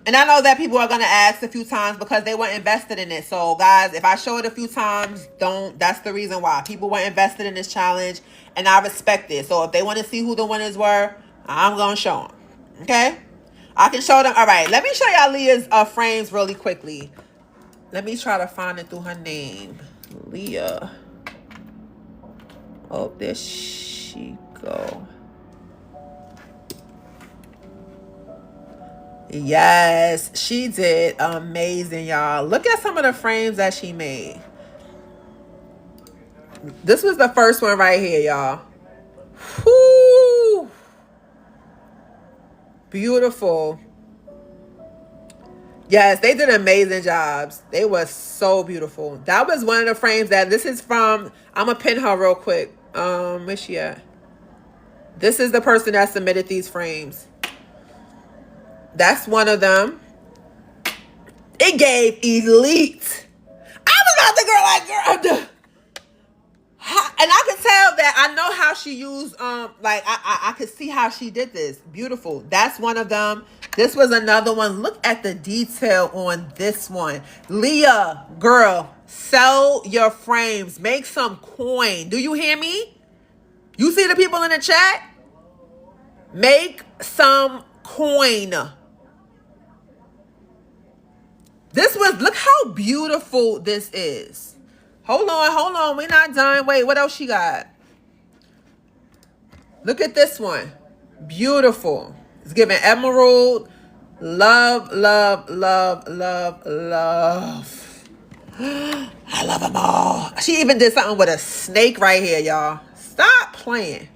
And I know that people are gonna ask a few times because they weren't invested in it. So guys, if I show it a few times, that's the reason why. People were invested in this challenge and I respect it. So if they want to see who the winners were, I'm gonna show them. Okay? I can show them. All right, let me show y'all Leah's frames really quickly. Let me try to find it through her name. Leah. Oh, there she go. Yes, she did amazing, y'all. Look at some of the frames that she made. This was the first one right here, y'all. Whoo! Beautiful. Yes, they did amazing jobs. They were so beautiful. That was one of the frames that this is from. I'm gonna pin her real quick. Where's she at? This is the person that submitted these frames. That's one of them. It gave elite. I was not the girl like girl. And I could tell that I know how she used like I could see how she did this. Beautiful. That's one of them. This was another one. Look at the detail on this one. Leah, girl, sell your frames. Make some coin. Do you hear me? You see the people in the chat? Make some coin. This was, look how beautiful this is. Hold on. We're not done. Wait, what else she got? Look at this one. Beautiful. It's giving emerald. Love, love, love, love, love. I love them all. She even did something with a snake right here, y'all. Stop playing.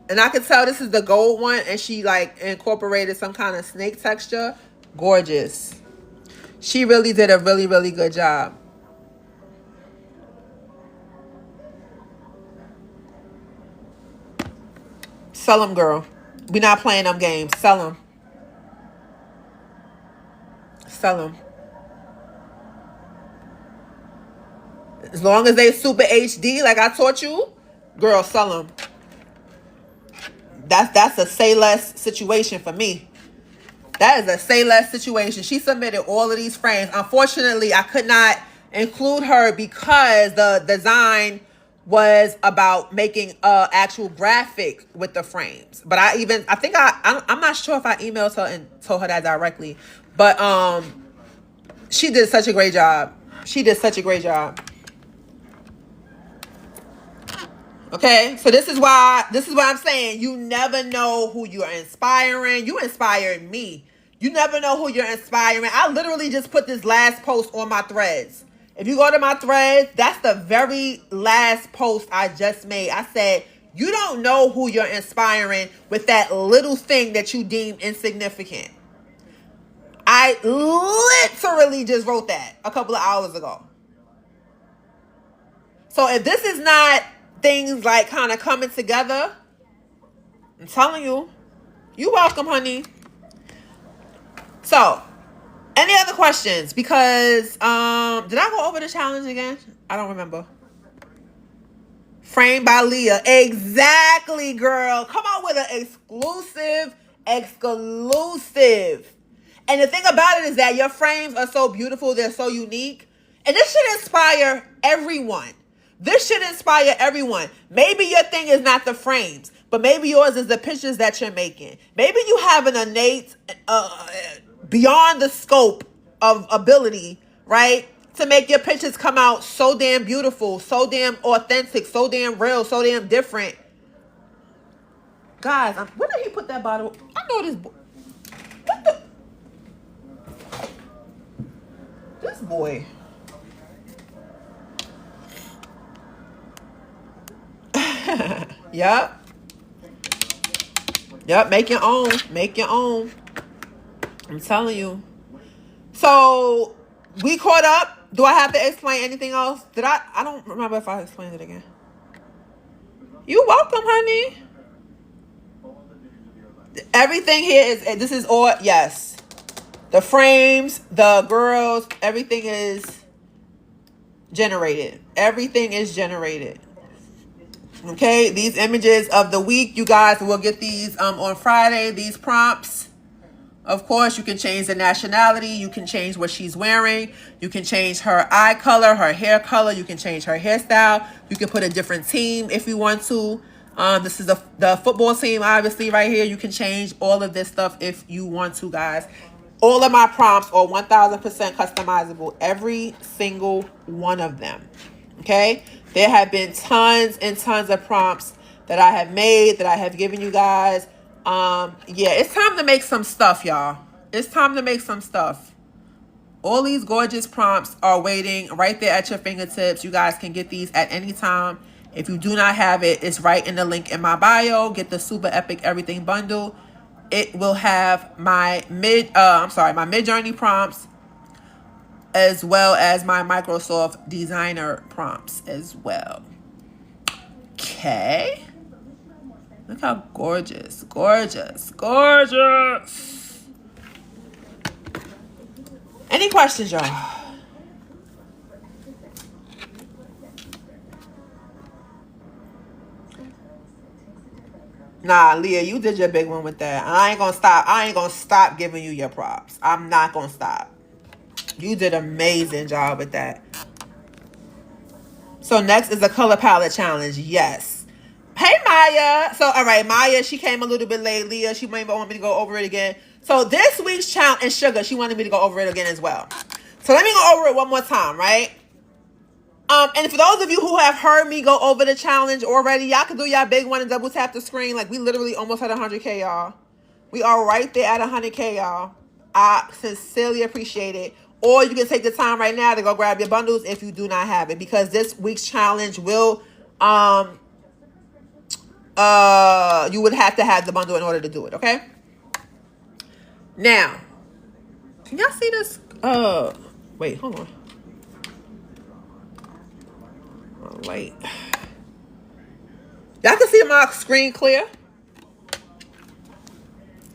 And I could tell this is the gold one, and she like incorporated some kind of snake texture. Gorgeous. She really did a really, really good job. Sell them, girl. We're not playing them games. Sell them. Sell them. As long as they super HD, like I taught you, girl, sell them. That's a say less situation for me. That is a say less situation. She submitted all of these frames. Unfortunately, I could not include her because the design was about making a actual graphic with the frames. But I'm not sure if I emailed her and told her that directly. But she did such a great job. She did such a great job. Okay, so this is why I'm saying you never know who you are inspiring. You inspired me. You never know who you're inspiring. I literally just put this last post on my threads. If you go to my threads, that's the very last post I just made. I said, you don't know who you're inspiring with that little thing that you deem insignificant. I literally just wrote that a couple of hours ago. So if this is not things like kind of coming together, I'm telling you, you're welcome, honey. So, any other questions? Because, did I go over the challenge again? I don't remember. Framed by Leah. Exactly, girl. Come on with an exclusive. And the thing about it is that your frames are so beautiful. They're so unique. And this should inspire everyone. This should inspire everyone. Maybe your thing is not the frames, but maybe yours is the pictures that you're making. Maybe you have an innate, beyond the scope of ability, right? To make your pictures come out so damn beautiful, so damn authentic, so damn real, so damn different. Guys, where did he put that bottle? I know this boy. What the? This boy. Yep, make your own. I'm telling you. So we caught up. Do I have to explain anything else? I don't remember if I explained it again. You're welcome, honey. Everything here this is all, yes. The frames, the girls, everything is generated. Everything is generated. Okay, these images of the week, you guys will get these on Friday, these prompts. Of course, you can change the nationality. You can change what she's wearing. You can change her eye color, her hair color. You can change her hairstyle. You can put a different team if you want to. This is the football team, obviously, right here. You can change all of this stuff if you want to, guys. All of my prompts are 1,000% customizable. Every single one of them. Okay? There have been tons and tons of prompts that I have made, that I have given you guys. Yeah, it's time to make some stuff, y'all. It's time to make some stuff. All these gorgeous prompts are waiting right there at your fingertips. You guys can get these at any time. If you do not have it, it's right in the link in my bio. Get the super epic everything bundle. It will have my Midjourney prompts, as well as my Microsoft Designer prompts as well. Okay. Look how gorgeous, gorgeous, gorgeous. Any questions, y'all? Nah, Leah, you did your big one with that. I ain't gonna stop. I ain't gonna stop giving you your props. I'm not gonna stop. You did an amazing job with that. So next is the color palette challenge. Yes. Hey, Maya. So, all right, Maya, she came a little bit late. Leah, she might want me to go over it again. So this week's challenge, and Sugar, she wanted me to go over it again as well. So let me go over it one more time, right? And for those of you who have heard me go over the challenge already, y'all can do y'all big one and double tap the screen. Like, we literally almost had 100K, y'all. We are right there at 100K, y'all. I sincerely appreciate it. Or you can take the time right now to go grab your bundles if you do not have it, because this week's challenge will you would have to have the bundle in order to do it, okay? Now, can y'all see this? Wait, hold on. Oh, wait. Y'all can see my screen clear?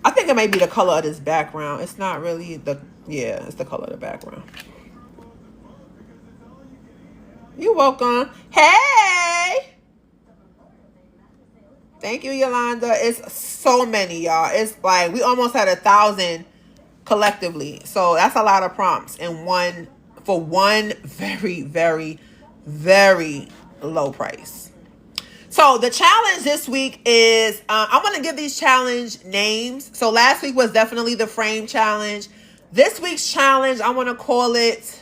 I think it may be the color of this background. It's not really yeah, it's the color of the background. You're welcome. Hey! Thank you, Yolanda. It's so many, y'all. It's like we almost had 1,000 collectively. So that's a lot of prompts for one very, very, very low price. So the challenge this week is, I'm going to give these challenge names. So last week was definitely the frame challenge. This week's challenge, I want to call it,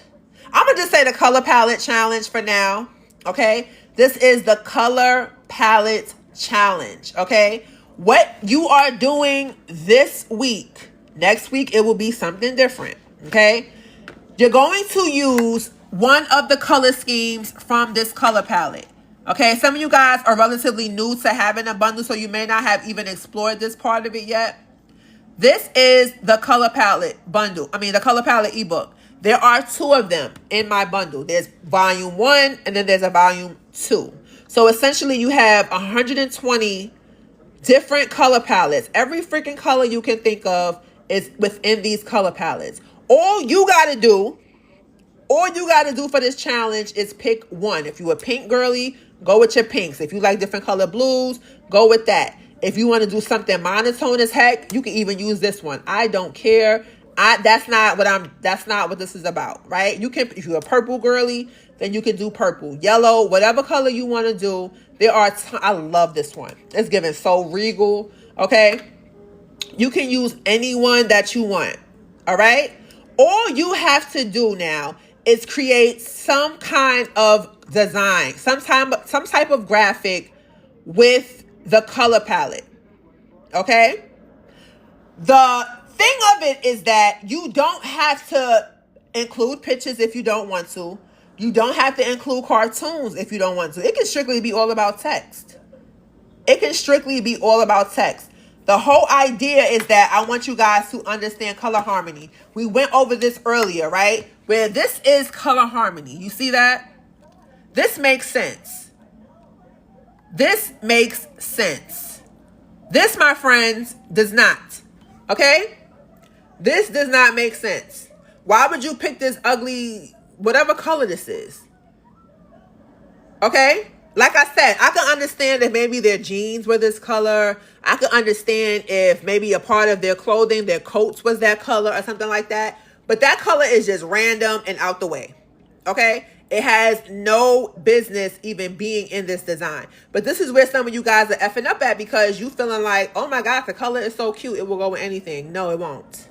I'm going to just say the color palette challenge for now. Okay. This is the color palette challenge. Okay. What you are doing this week, next week, it will be something different. Okay. You're going to use one of the color schemes from this color palette. Okay, some of you guys are relatively new to having a bundle, so you may not have even explored this part of it yet. This is the color palette bundle. The color palette ebook. There are two of them in my bundle. There's volume 1 and then there's a volume 2. So essentially you have 120 different color palettes. Every freaking color you can think of is within these color palettes. All you got to do for this challenge is pick one. If you a pink girly, go with your pinks. If you like different color blues, go with that. If you want to do something monotone as heck, you can even use this one. I don't care. That's not what this is about, right? You can, if you're a purple girly, then you can do purple, yellow, whatever color you want to do. I love this one. It's giving so regal, okay? You can use any one that you want, all right? All you have to do now is create some kind of design, some type of graphic with the color palette. Okay? The thing of it is that you don't have to include pictures if you don't want to. You don't have to include cartoons if you don't want to. It can strictly be all about text. The whole idea is that I want you guys to understand color harmony. We went over this earlier, right? Where this is color harmony. You see that? This makes sense. This, my friends, does not. Okay? This does not make sense. Why would you pick this ugly, whatever color this is? Okay? like I said, I can understand if maybe their jeans were this color. I can understand if maybe a part of their clothing, their coats was that color or something like that. But that color is just random and out the way. Okay? It has no business even being in this design. But this is where some of you guys are effing up at, because you feeling like, oh my God, the color is so cute, it will go with anything. No, it won't.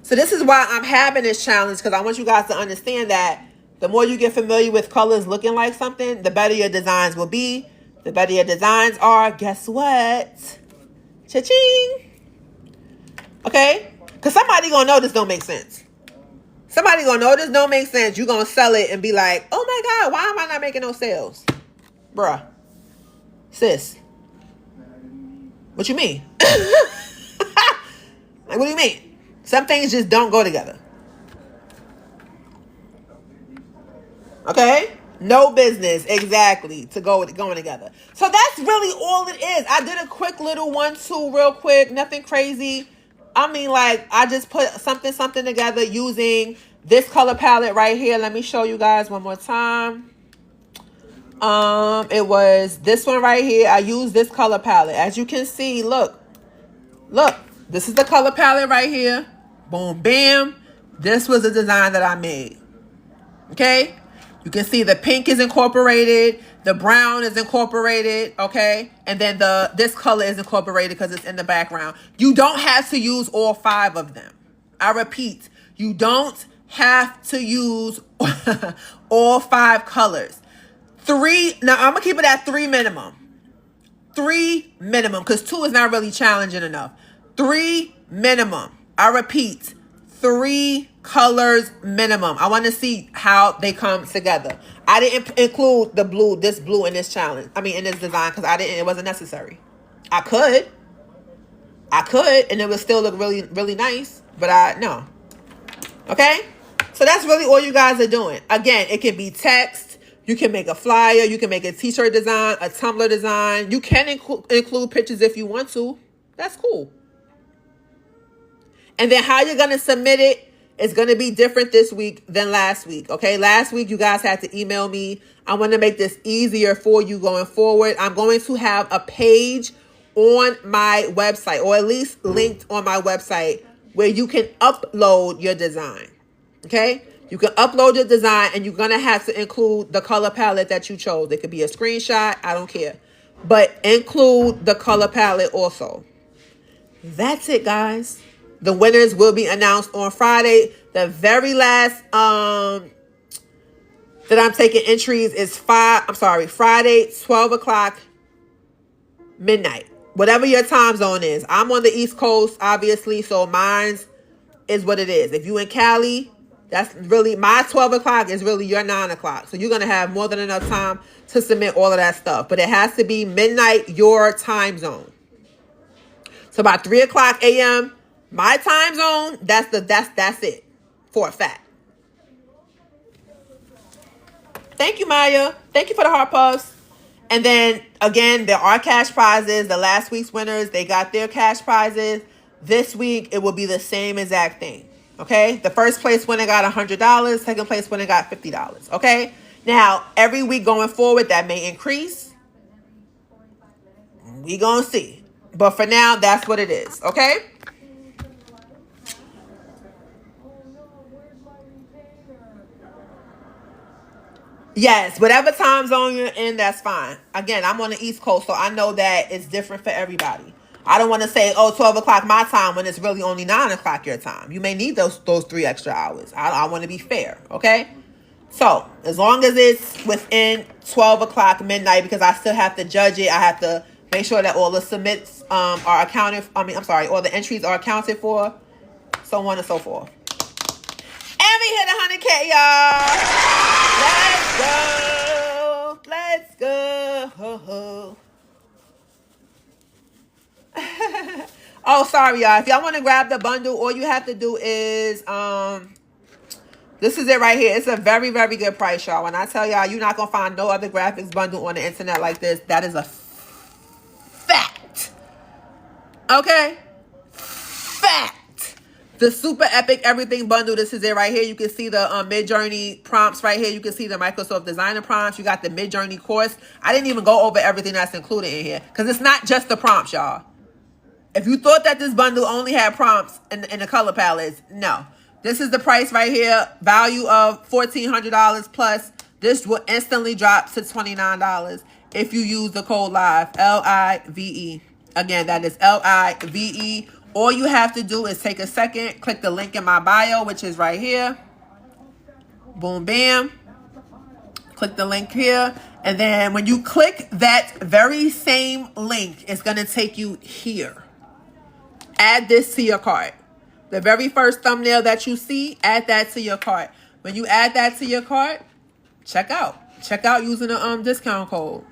So this is why I'm having this challenge, because I want you guys to understand that the more you get familiar with colors looking like something, the better your designs will be. The better your designs are, guess what? Cha-ching! Okay? Because somebody gonna know this don't make sense. Somebody gonna know this don't make sense. You gonna sell it and be like, oh my God, why am I not making no sales? Bruh. Sis. What you mean? Like, what do you mean? Some things just don't go together. Okay? No business, exactly, to go with going together. So that's really all it is. I did a quick little 1-2 real quick. Nothing crazy. I mean, like, I just put something together using this color palette right here. Let me show you guys one more time. It was this one right here. I used this color palette. As you can see, look. This is the color palette right here. Boom, bam. This was the design that I made. Okay? You can see the pink is incorporated, the brown is incorporated, okay? And then this color is incorporated because it's in the background. You don't have to use all 5 of them. I repeat, you don't have to use all 5 colors. 3, now I'm gonna keep it at 3 minimum. 3 minimum, because 2 is not really challenging enough. 3 minimum. I repeat, 3 colors minimum. I want to see how they come together. I didn't include this blue in this challenge. I mean, in this design, because it wasn't necessary. I could, and it would still look really, really nice, but no. Okay? So that's really all you guys are doing. Again, it can be text. You can make a flyer. You can make a t-shirt design, a Tumblr design. You can include pictures if you want to. That's cool. And then how you're going to submit it is going to be different this week than last week. Okay. Last week, you guys had to email me. I want to make this easier for you going forward. I'm going to have a page on my website, or at least linked on my website, where you can upload your design. Okay. You can upload your design, and you're going to have to include the color palette that you chose. It could be a screenshot. I don't care. But include the color palette also. That's it, guys. The winners will be announced on Friday. The very last that I'm taking entries is Friday, 12 o'clock midnight. Whatever your time zone is. I'm on the East Coast, obviously, so mine's is what it is. If you in Cali, that's really, my 12 o'clock is really your 9 o'clock. So you're going to have more than enough time to submit all of that stuff. But it has to be midnight, your time zone. So by 3 o'clock a.m., my time zone, that's it for a fact. Thank you, Maya. Thank you for the heart puffs. And then again, there are cash prizes. The last week's winners, they got their cash prizes. This week, it will be the same exact thing. Okay. The first place winner got $100. Second place winner got $50. Okay. Now, every week going forward, that may increase. We gonna see. But for now, that's what it is. Okay. Yes, whatever time zone you're in, that's fine. Again, I'm on the East Coast, so I know that it's different for everybody. I don't want to say, 12 o'clock my time when it's really only 9 o'clock your time. You may need those 3 extra hours. I want to be fair, okay? So, as long as it's within 12 o'clock midnight, because I still have to judge it. I have to make sure that all the submits are accounted. All the entries are accounted for, so on and so forth. And we hit 100K, y'all. Let's go. Oh, sorry, y'all. If y'all want to grab the bundle, all you have to do is, this is it right here. It's a very, very good price, y'all. When I tell y'all, you're not going to find no other graphics bundle on the internet like this. That is a fact. Okay? Fact. The super epic everything bundle. This is it right here. You can see the Mid-Journey prompts right here. You can see the Microsoft Designer prompts. You got the Mid-Journey course. I didn't even go over everything that's included in here because it's not just the prompts, y'all. If you thought that this bundle only had prompts and the color palettes, no. This is the price right here. Value of $1,400 plus. This will instantly drop to $29 if you use the code LIVE, LIVE. Again, that is LIVE. All you have to do is take a second, click the link in my bio, which is right here. Boom, bam. Click the link here. And then when you click that very same link, it's going to take you here. Add this to your cart. The very first thumbnail that you see, add that to your cart. When you add that to your cart, check out. Check out using the discount code.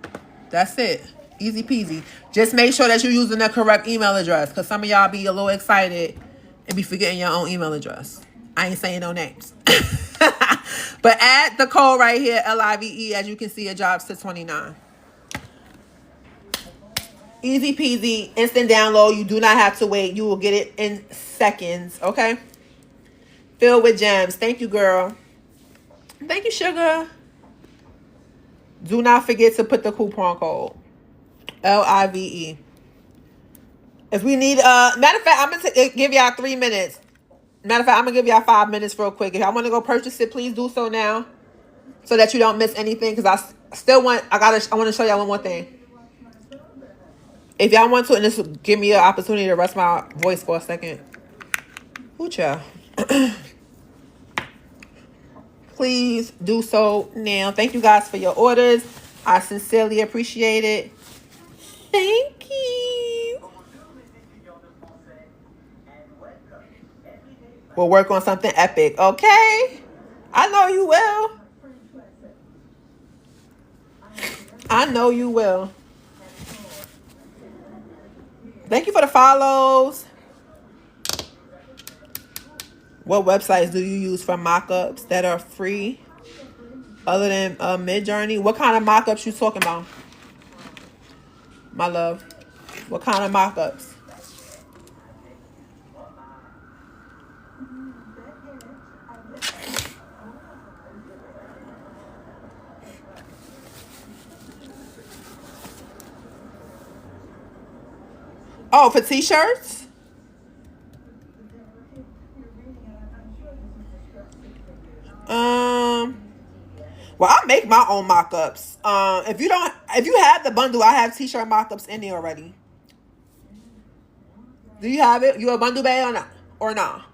That's it. Easy peasy. Just make sure that you're using the correct email address because some of y'all be a little excited and be forgetting your own email address. I ain't saying no names. But add the code right here, LIVE. As you can see, it drops to $29. Easy peasy, instant download. You do not have to wait. You will get it in seconds, okay? Filled with gems. Thank you, girl. Thank you, sugar. Do not forget to put the coupon code. LIVE. If we need, matter of fact, I'm going to give y'all 3 minutes. Matter of fact, I'm going to give y'all 5 minutes real quick. If y'all want to go purchase it, please do so now so that you don't miss anything because I want to show y'all one more thing. If y'all want to, and this will give me an opportunity to rest my voice for a second. Ooh, child. Please do so now. Thank you guys for your orders. I sincerely appreciate it. Thank you. We'll work on something epic, okay? I know you will. I know you will. Thank you for the follows. What websites do you use for mockups that are free other than Mid-Journey? What kind of mockups you talking about, my love? What kind of mockups? Oh, for t-shirts? Well, I make my own mock-ups. If you have the bundle, I have t-shirt mock-ups in there already. Do you have it? You a bundle bae or not?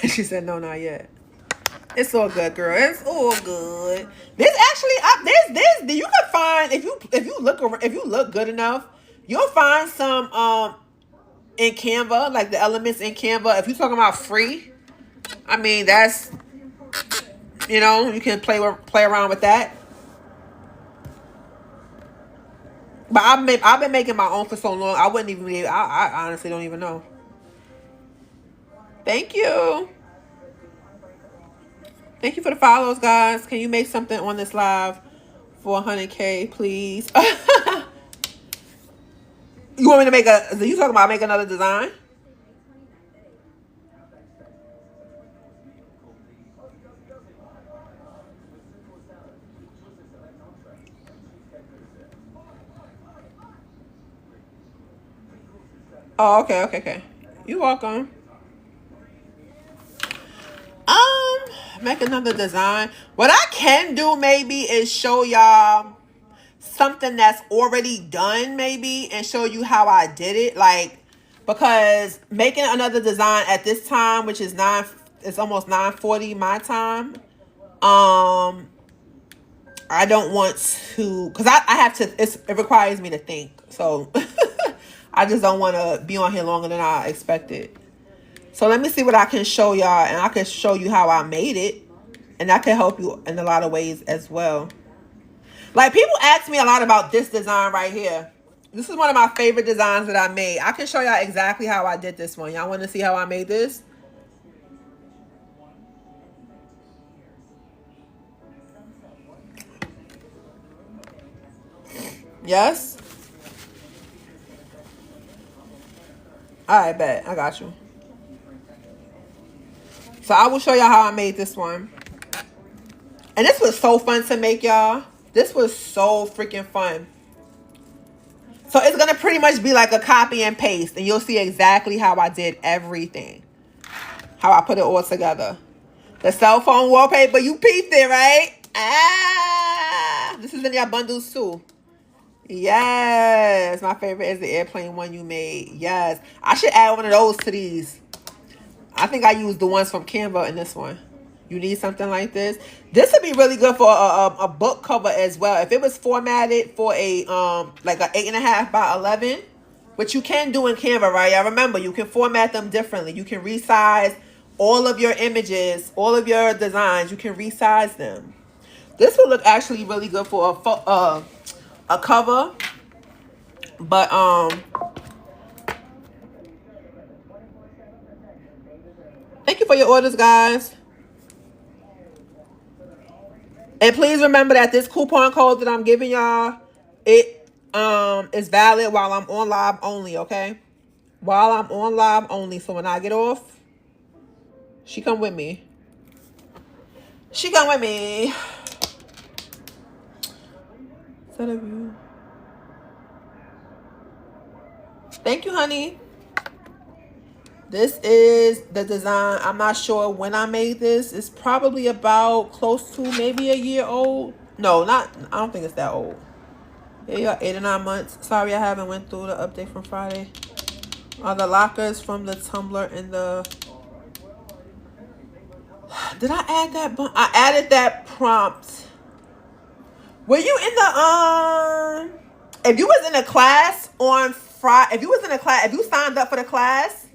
She said no, not yet. It's all good, girl. It's all good. This actually, this you can find if you look good enough, you'll find some in Canva, like the elements in Canva. If you're talking about free, I mean that's, you know, you can play around with that. But I've been making my own for so long. I wouldn't even be. I honestly don't even know. Thank you. Thank you for the follows, guys. Can you make something on this live for 100K, please? You want me to make you talking about make another design? Oh, okay. You're welcome. Make another design. What I can do maybe is show y'all something that's already done maybe and show you how I did it. Like, because making another design at this time, which is it's almost 9:40 my time. I don't want to, because I have to, it requires me to think. So I just don't want to be on here longer than I expected. So let me see what I can show y'all, and I can show you how I made it, and that can help you in a lot of ways as well. Like, people ask me a lot about this design right here. This is one of my favorite designs that I made. I can show y'all exactly how I did this one. Y'all want to see how I made this? Yes? Alright, bet. I got you. So I will show y'all how I made this one. And this was so fun to make, y'all. This was so freaking fun. So it's going to pretty much be like a copy and paste. And you'll see exactly how I did everything. How I put it all together. The cell phone wallpaper, you peeped it, right? Ah! This is in your bundles too. Yes. My favorite is the airplane one you made. Yes. I should add one of those to these. I think I used the ones from Canva in this one. You need something like this. This would be really good for a book cover as well. If it was formatted for a like a 8.5 by 11, which you can do in Canva, right? Y'all remember, you can format them differently. You can resize all of your images, all of your designs. You can resize them. This would look actually really good for a cover. But thank you for your orders, guys. And please remember that this coupon code that I'm giving y'all, it is valid while I'm on live only, okay? While I'm on live only. So when I get off, she come with me. She come with me. Is that a view? Thank you, honey. This is the design. I'm not sure when I made this. It's probably about close to maybe a year old. No, not. I don't think it's that old. Yeah, 8 or 9 months. Sorry, I haven't went through the update from Friday. The lockers from the Tumblr and the. Did I add that? I added that prompt. Were you in the If you was in a class on Friday, if you signed up for the class.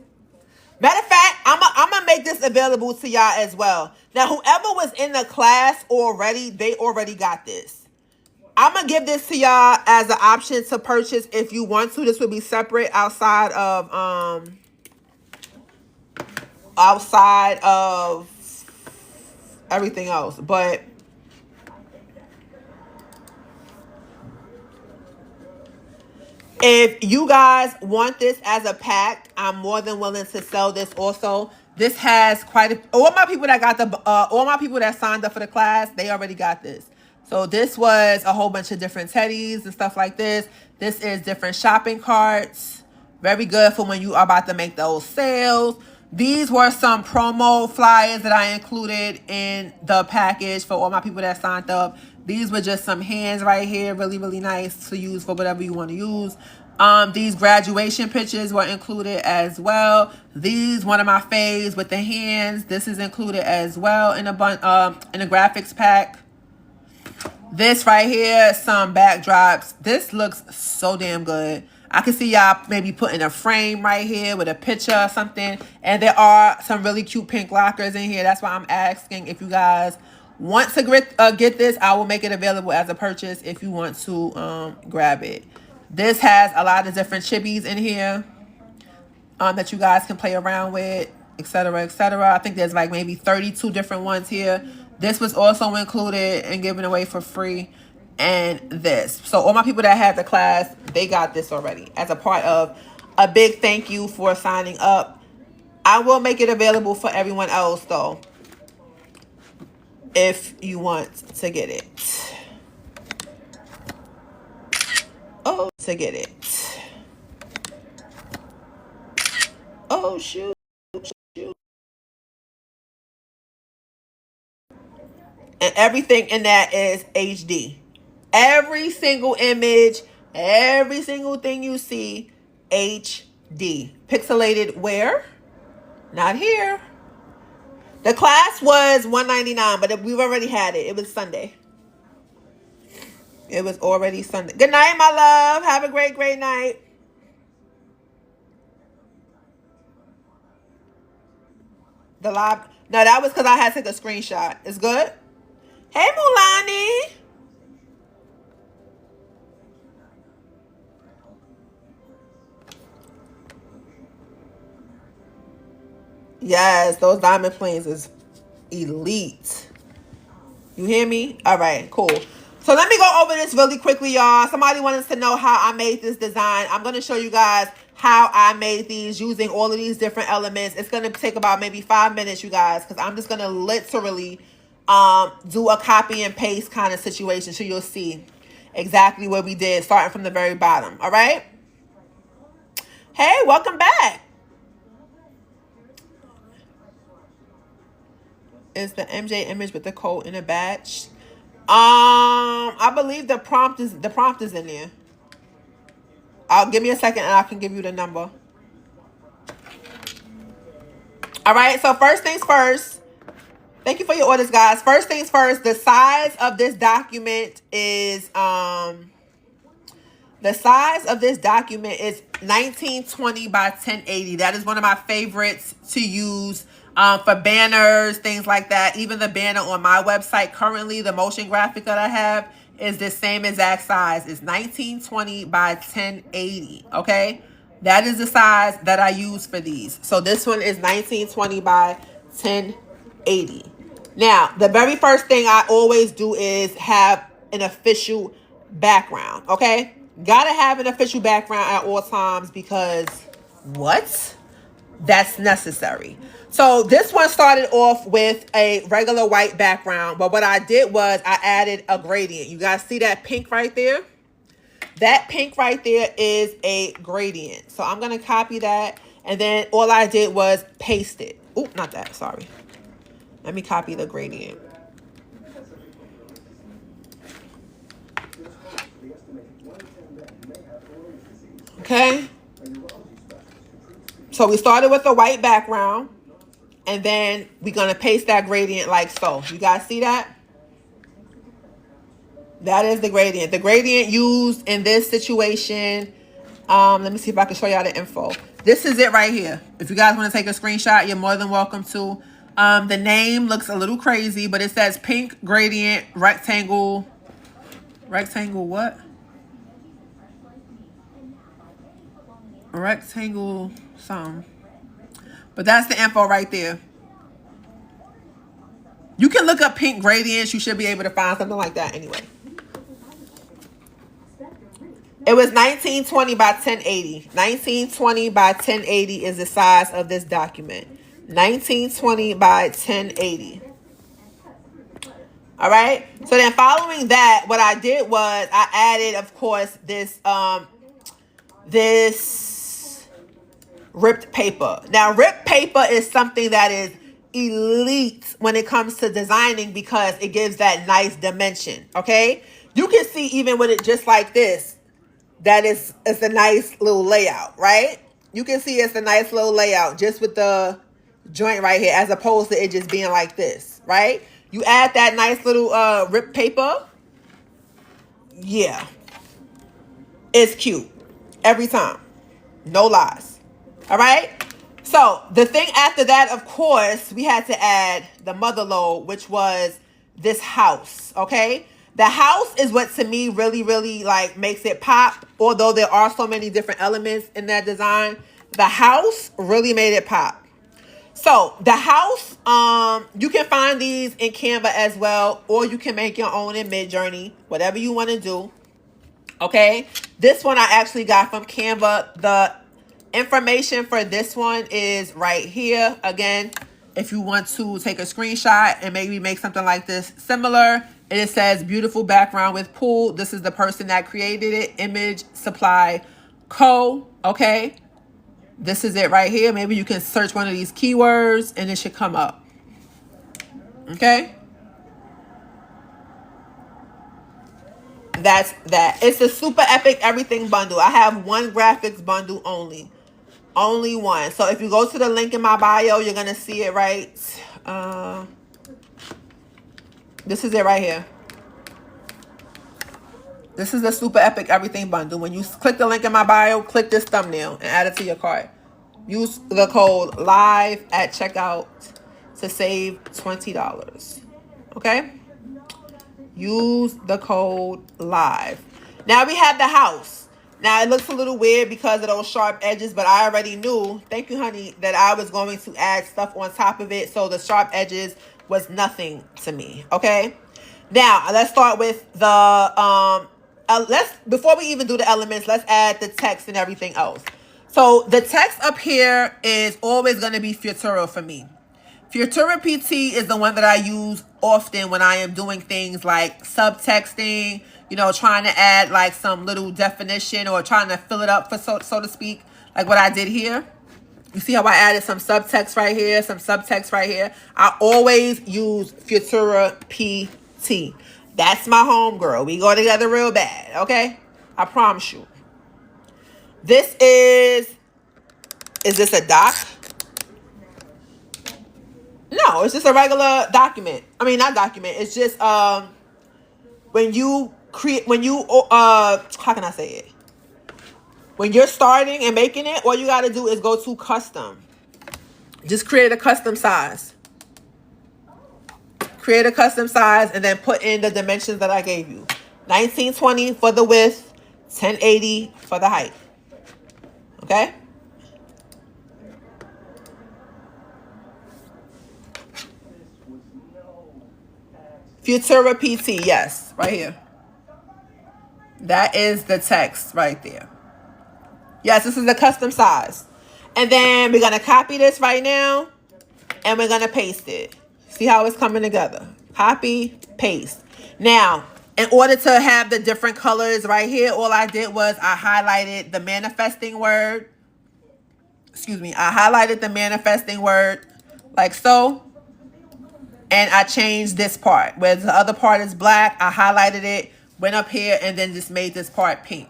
Matter of fact, I'm gonna make this available to y'all as well. Now, whoever was in the class already, they already got this. I'm gonna give this to y'all as an option to purchase if you want to. This would be separate outside of everything else. But if you guys want this as a pack, I'm more than willing to sell this also. This has all my people that signed up for the class, they already got this. So this was a whole bunch of different teddies and stuff like this. This is different shopping carts. Very good for when you are about to make those sales. These were some promo flyers that I included in the package for all my people that signed up. These were just some hands right here. Really, really nice to use for whatever you want to use. These graduation pictures were included as well. These, one of my faves with the hands. This is included as well in a graphics pack. This right here, some backdrops. This looks so damn good. I can see y'all maybe putting a frame right here with a picture or something. And there are some really cute pink lockers in here. That's why I'm asking if you guys want to get this. I will make it available as a purchase if you want to grab it. This has a lot of different chibis in here that you guys can play around with, etc., etc. I think there's like maybe 32 different ones here. This was also included and given away for free. And this. So all my people that had the class, they got this already as a part of a big thank you for signing up. I will make it available for everyone else though, if you want to get it. Oh, to get it. Oh, shoot. And everything in that is HD. Every single image, every single thing you see, HD. Pixelated where? Not here. The class was $199, but we've already had it. It was Sunday. It was already Sunday. Good night, my love. Have a great, great night. The live. No, that was because I had to take a screenshot. It's good? Hey, Mulani. Yes, those diamond planes is elite. You hear me? All right, cool. So let me go over this really quickly, y'all. Somebody wanted to know how I made this design. I'm going to show you guys how I made these using all of these different elements. It's going to take about maybe 5 minutes, you guys, because I'm just going to literally do a copy and paste kind of situation, so you'll see exactly what we did starting from the very bottom. All right. Hey, welcome back. Is the MJ image with the code in a batch? I believe the prompt is in there. I'll give me a second and I can give you the number. All right, so first things first. Thank you for your orders, guys. First things first, the size of this document is 1920 by 1080. That is one of my favorites to use for banners, things like that. Even the banner on my website currently, the motion graphic that I have, is the same exact size. It's 1920 by 1080, okay? That is the size that I use for these. So this one is 1920 by 1080. Now, the very first thing I always do is have an official background, okay? Gotta have an official background at all times because what? That's necessary. So this one started off with a regular white background, but what I did was I added a gradient. You guys see that pink right there? That pink right there is a gradient. So I'm going to copy that, and then all I did was paste it. Oh, not that, sorry. Let me copy the gradient. Okay. So we started with a white background, and then we're going to paste that gradient like so. You guys see that? That is the gradient. The gradient used in this situation, let me see if I can show y'all the info. This is it right here. If you guys want to take a screenshot, you're more than welcome to. The name looks a little crazy, but it says pink gradient rectangle. Rectangle what? Rectangle something. But that's the info right there. You can look up pink gradients. You should be able to find something like that anyway. It was 1920 by 1080. 1920 by 1080 is the size of this document. 1920 by 1080. All right. So then following that, what I did was I added, of course, this ripped paper. Now, ripped paper is something that is elite when it comes to designing because it gives that nice dimension. Okay. You can see even with it just like this, that it's a nice little layout, right? You can see it's a nice little layout just with the joint right here, as opposed to it just being like this, right? You add that nice little ripped paper. Yeah. It's cute. Every time. No lies. All right? So the thing after that, of course, we had to add the mother lode, which was this house, okay? The house is what to me really, really like makes it pop. Although there are so many different elements in that design, the house really made it pop. So the house, you can find these in Canva as well, or you can make your own in Midjourney, whatever you want to do. Okay. This one I actually got from Canva. The information for this one is right here. Again, if you want to take a screenshot and maybe make something like this similar, it says beautiful background with pool. This is the person that created it. Image Supply Co. Okay. This is it right here. Maybe you can search one of these keywords and it should come up. Okay. That's that. It's a super epic everything bundle. I have one graphics bundle only. Only one. So if you go to the link in my bio, you're going to see it right. This is it right here. This is the super epic everything bundle. When you click the link in my bio, click this thumbnail and add it to your cart. Use the code LIVE at checkout to save $20. Okay? Use the code LIVE. Now we have the house. Now it looks a little weird because of those sharp edges, but I already knew, thank you honey, that I was going to add stuff on top of it. So the sharp edges was nothing to me. Okay? Now, let's start with the, before we even do the elements, let's add the text and everything else. So the text up here is always going to be Futura for me. Futura PT is the one that I use often when I am doing things like subtexting, you know, trying to add like some little definition or trying to fill it up, for so to speak, like what I did here. You see how I added some subtext right here, some subtext right here? I always use Futura PT. That's my homegirl. We go together real bad, okay? I promise you. This is this a doc? No, it's just a regular document. I mean, not document. It's just when you create, how can I say it? When you're starting and making it, all you got to do is go to custom. Just create a custom size. Create a custom size and then put in the dimensions that I gave you. 1920 for the width, 1080 for the height. Okay? Futura PT, yes, right here. That is the text right there. Yes, this is the custom size. And then we're going to copy this right now. And we're going to paste it. See how it's coming together. Copy, paste. Now, in order to have the different colors right here, all I did was I highlighted the manifesting word. Excuse me. I highlighted the manifesting word like so. And I changed this part. Where the other part is black, I highlighted it, went up here, and then just made this part pink.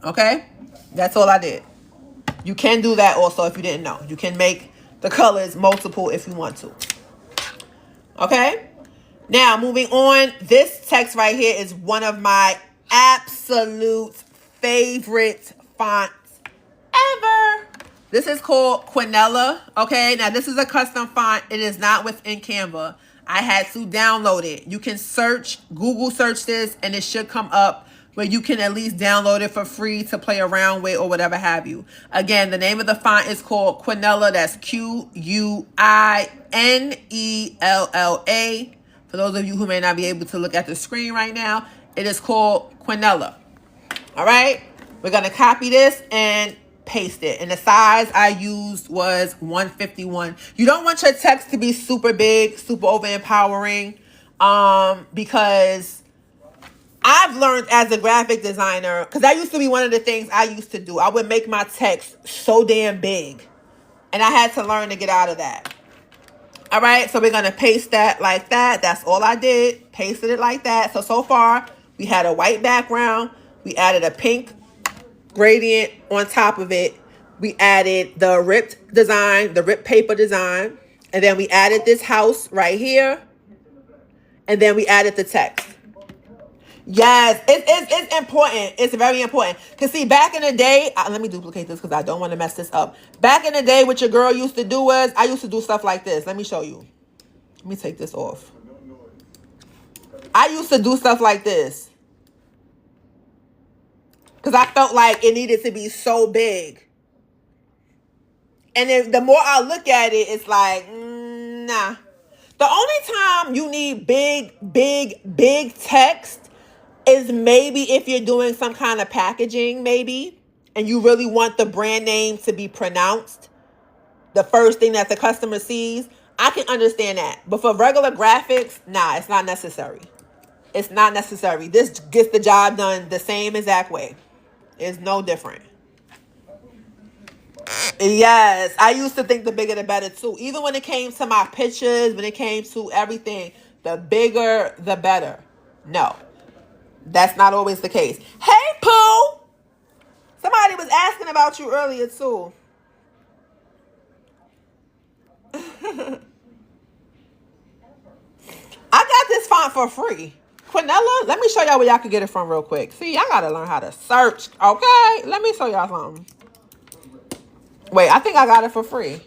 Okay? That's all I did. You can do that also if you didn't know. You can make the colors multiple if you want to. Okay? Now, moving on. This text right here is one of my absolute favorite fonts ever. This is called Quinella. Okay? Now, this is a custom font. It is not within Canva. I had to download it. You can search, Google search this, and it should come up where you can at least download it for free to play around with or whatever have you. Again, the name of the font is called Quinella. That's Quinella. For those of you who may not be able to look at the screen right now, it is called Quinella. All right? We're going to copy this and paste it. And the size I used was 151. You don't want your text to be super big, super over empowering, because I've learned as a graphic designer, because that used to be one of the things I used to do. I would make my text so damn big. And I had to learn to get out of that. All right, so we're going to paste that like that. That's all I did. Pasted it like that. So far, we had a white background. We added a pink gradient on top of it. We added the ripped design, the ripped paper design. And then we added this house right here. And then we added the text. Yes, it's important. It's very important. Because see, back in the day, let me duplicate this because I don't want to mess this up. Back in the day, what your girl used to do was, I used to do stuff like this. Let me show you. Let me take this off. I used to do stuff like this. Because I felt like it needed to be so big. And then the more I look at it, it's like, nah. The only time you need big text is maybe if you're doing some kind of packaging, maybe, and you really want the brand name to be pronounced, the first thing that the customer sees. I can understand that. But for regular graphics, nah, it's not necessary. It's not necessary. This gets the job done the same exact way. It's no different. Yes, I used to think the bigger the better too. Even when it came to my pictures, when it came to everything, the bigger the better. No. That's not always the case. Hey, Pooh! Somebody was asking about you earlier, too. I got this font for free. Quinella, let me show y'all where y'all can get it from real quick. See, y'all got to learn how to search, okay? Let me show y'all something. Wait, I think I got it for free.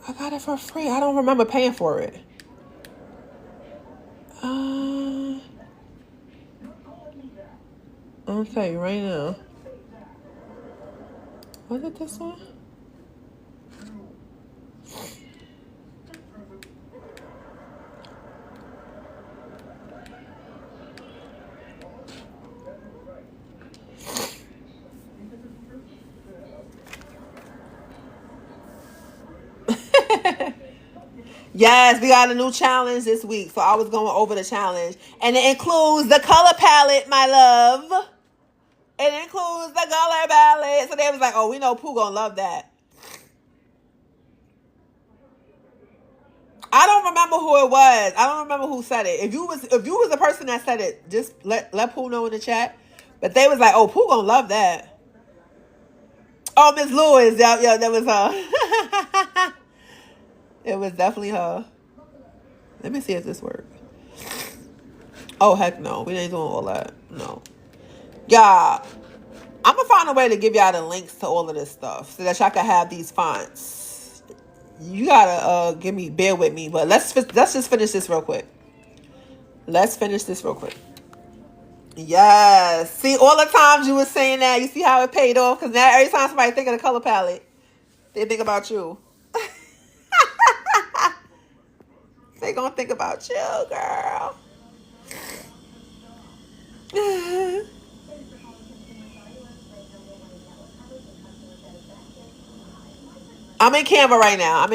I got it for free. I don't remember paying for it. I'll tell you right now. Was it this one? Yes, we got a new challenge this week. So I was going over the challenge. And it includes the color palette, my love. It includes the color palette. So they was like, oh, we know Pooh gonna love that. I don't remember who it was. I don't remember who said it. If you was the person that said it, just let Pooh know in the chat. But they was like, oh, Pooh gonna love that. Oh, Miss Lewis. Yeah, that was her. It was definitely her. Let me see if this works. Oh, heck no. We ain't doing all that. No. Yeah. I'm going to find a way to give y'all the links to all of this stuff so that y'all can have these fonts. You got to bear with me. But let's just finish this real quick. Yes. See, all the times you were saying that, you see how it paid off? Because now every time somebody think of the color palette, they think about you. They gonna think about you, girl. I'm in Canva right now.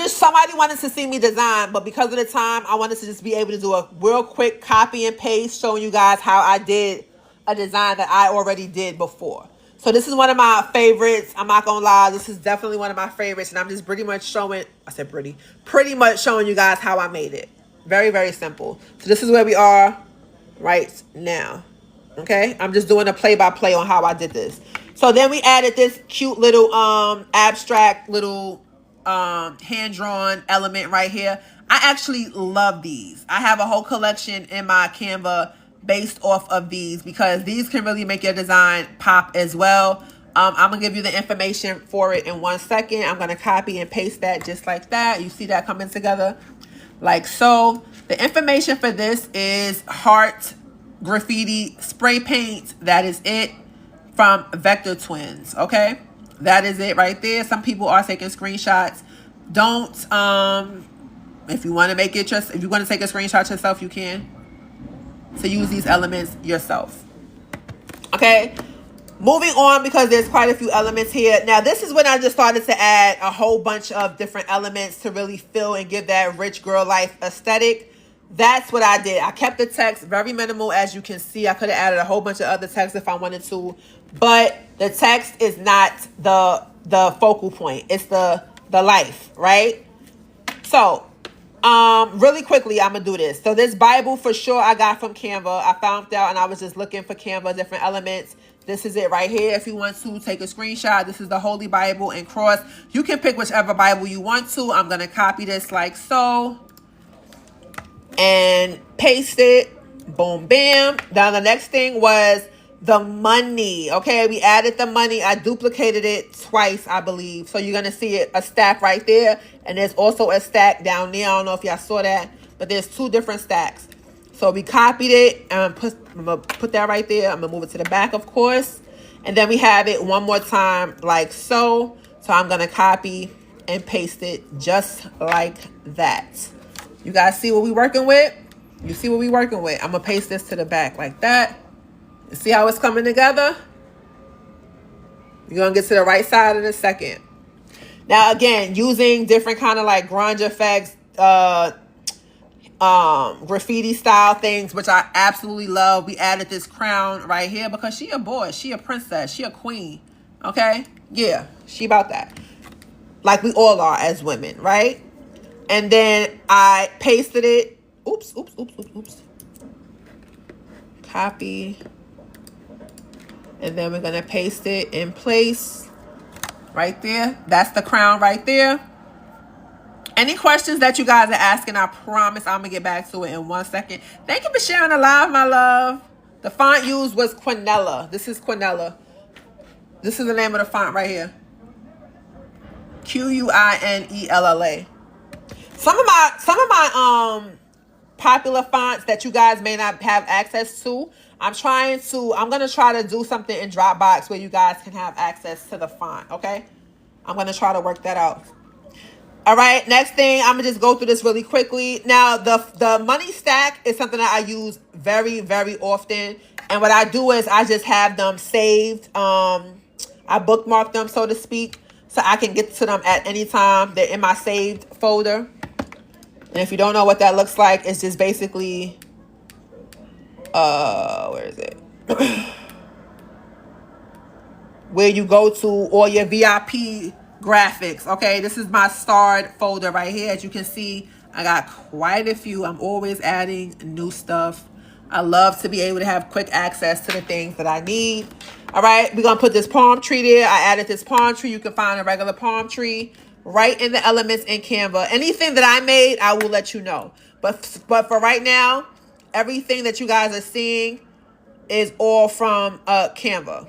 Somebody wanted to see me design, but because of the time, I wanted to just be able to do a real quick copy and paste showing you guys how I did a design that I already did before. So this is one of my favorites. I'm not gonna lie, this is definitely one of my favorites, and I'm just pretty much showing you guys how I made it. Very, very simple. So this is where we are right now. Okay, I'm just doing a play-by-play on how I did this. So then we added this cute little abstract little hand-drawn element right here. I actually love these. I have a whole collection in my Canva based off of these because these can really make your design pop as well. I'm going to give you the information for it in 1 second. I'm going to copy and paste that just like that. You see that coming together like so. The information for this is heart graffiti spray paint. That is it from Vector Twins. Okay, that is it right there. Some people are taking screenshots. Don't if you want to make it just if you want to take a screenshot yourself, you can. To use these elements yourself. Okay, moving on because there's quite a few elements here. Now this is when I just started to add a whole bunch of different elements to really fill and give that rich girl life aesthetic. That's what I did. I kept the text very minimal, as you can see. I could have added a whole bunch of other text if I wanted to, but the text is not the focal point. It's the life, right? So really quickly, I'm gonna do this. So this Bible for sure I got from Canva. I found out and I was just looking for Canva different elements. This is it right here. If you want to take a screenshot, this is the Holy Bible and cross. You can pick whichever Bible you want to. I'm gonna copy this like so and paste it. Boom, bam. Now the next thing was the money. Okay, we added the money. I duplicated it twice, I believe. So you're gonna see it a stack right there, and there's also a stack down there. I don't know if y'all saw that, but there's two different stacks. So we copied it and I'm gonna put that right there. I'm gonna move it to the back, of course, and then we have it one more time like so. So I'm gonna copy and paste it just like that. You guys see what we working with? You see what we working with? I'm gonna paste this to the back like that. You see how it's coming together? You're gonna get to the right side in a second. Now again, using different kind of like grunge effects, graffiti style things, which I absolutely love. We added this crown right here because she a boss, she a princess, she a queen. Okay, yeah, she about that. Like we all are as women, right? And then I pasted it. Oops. Copy. And then we're going to paste it in place right there. That's the crown right there. Any questions that you guys are asking, I promise I'm going to get back to it in 1 second. Thank you for sharing the live, my love. The font used was Quinella. This is Quinella. This is the name of the font right here. Quinella. Some of my popular fonts that you guys may not have access to, I'm going to try to do something in Dropbox where you guys can have access to the font, okay? I'm going to try to work that out. All right, next thing, I'm going to just go through this really quickly. Now, the money stack is something that I use very, very often. And what I do is I just have them saved. I bookmark them, so to speak. so I can get to them at any time. They're in my saved folder. And if you don't know what that looks like, it's just basically, where is it? Where you go to all your VIP graphics. Okay, this is my starred folder right here. As you can see, I got quite a few. I'm always adding new stuff. I love to be able to have quick access to the things that I need. All right, we're gonna put this palm tree there. I added this palm tree. You can find a regular palm tree right in the elements in Canva. Anything that I made, I will let you know. But for right now, everything that you guys are seeing is all from Canva.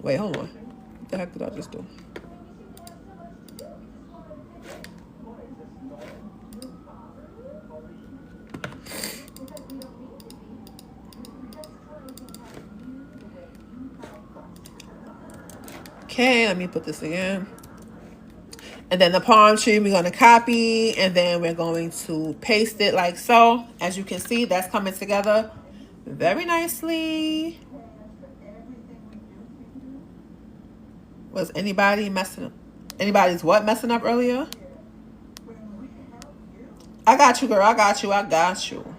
Wait, hold on. What the heck did I just do? Okay, let me put this again. And then the palm tree we're going to copy, and then we're going to paste it like so. As you can see, that's coming together very nicely. Was anybody messing up? Anybody's what messing up earlier? I got you, girl. I got you. I got you.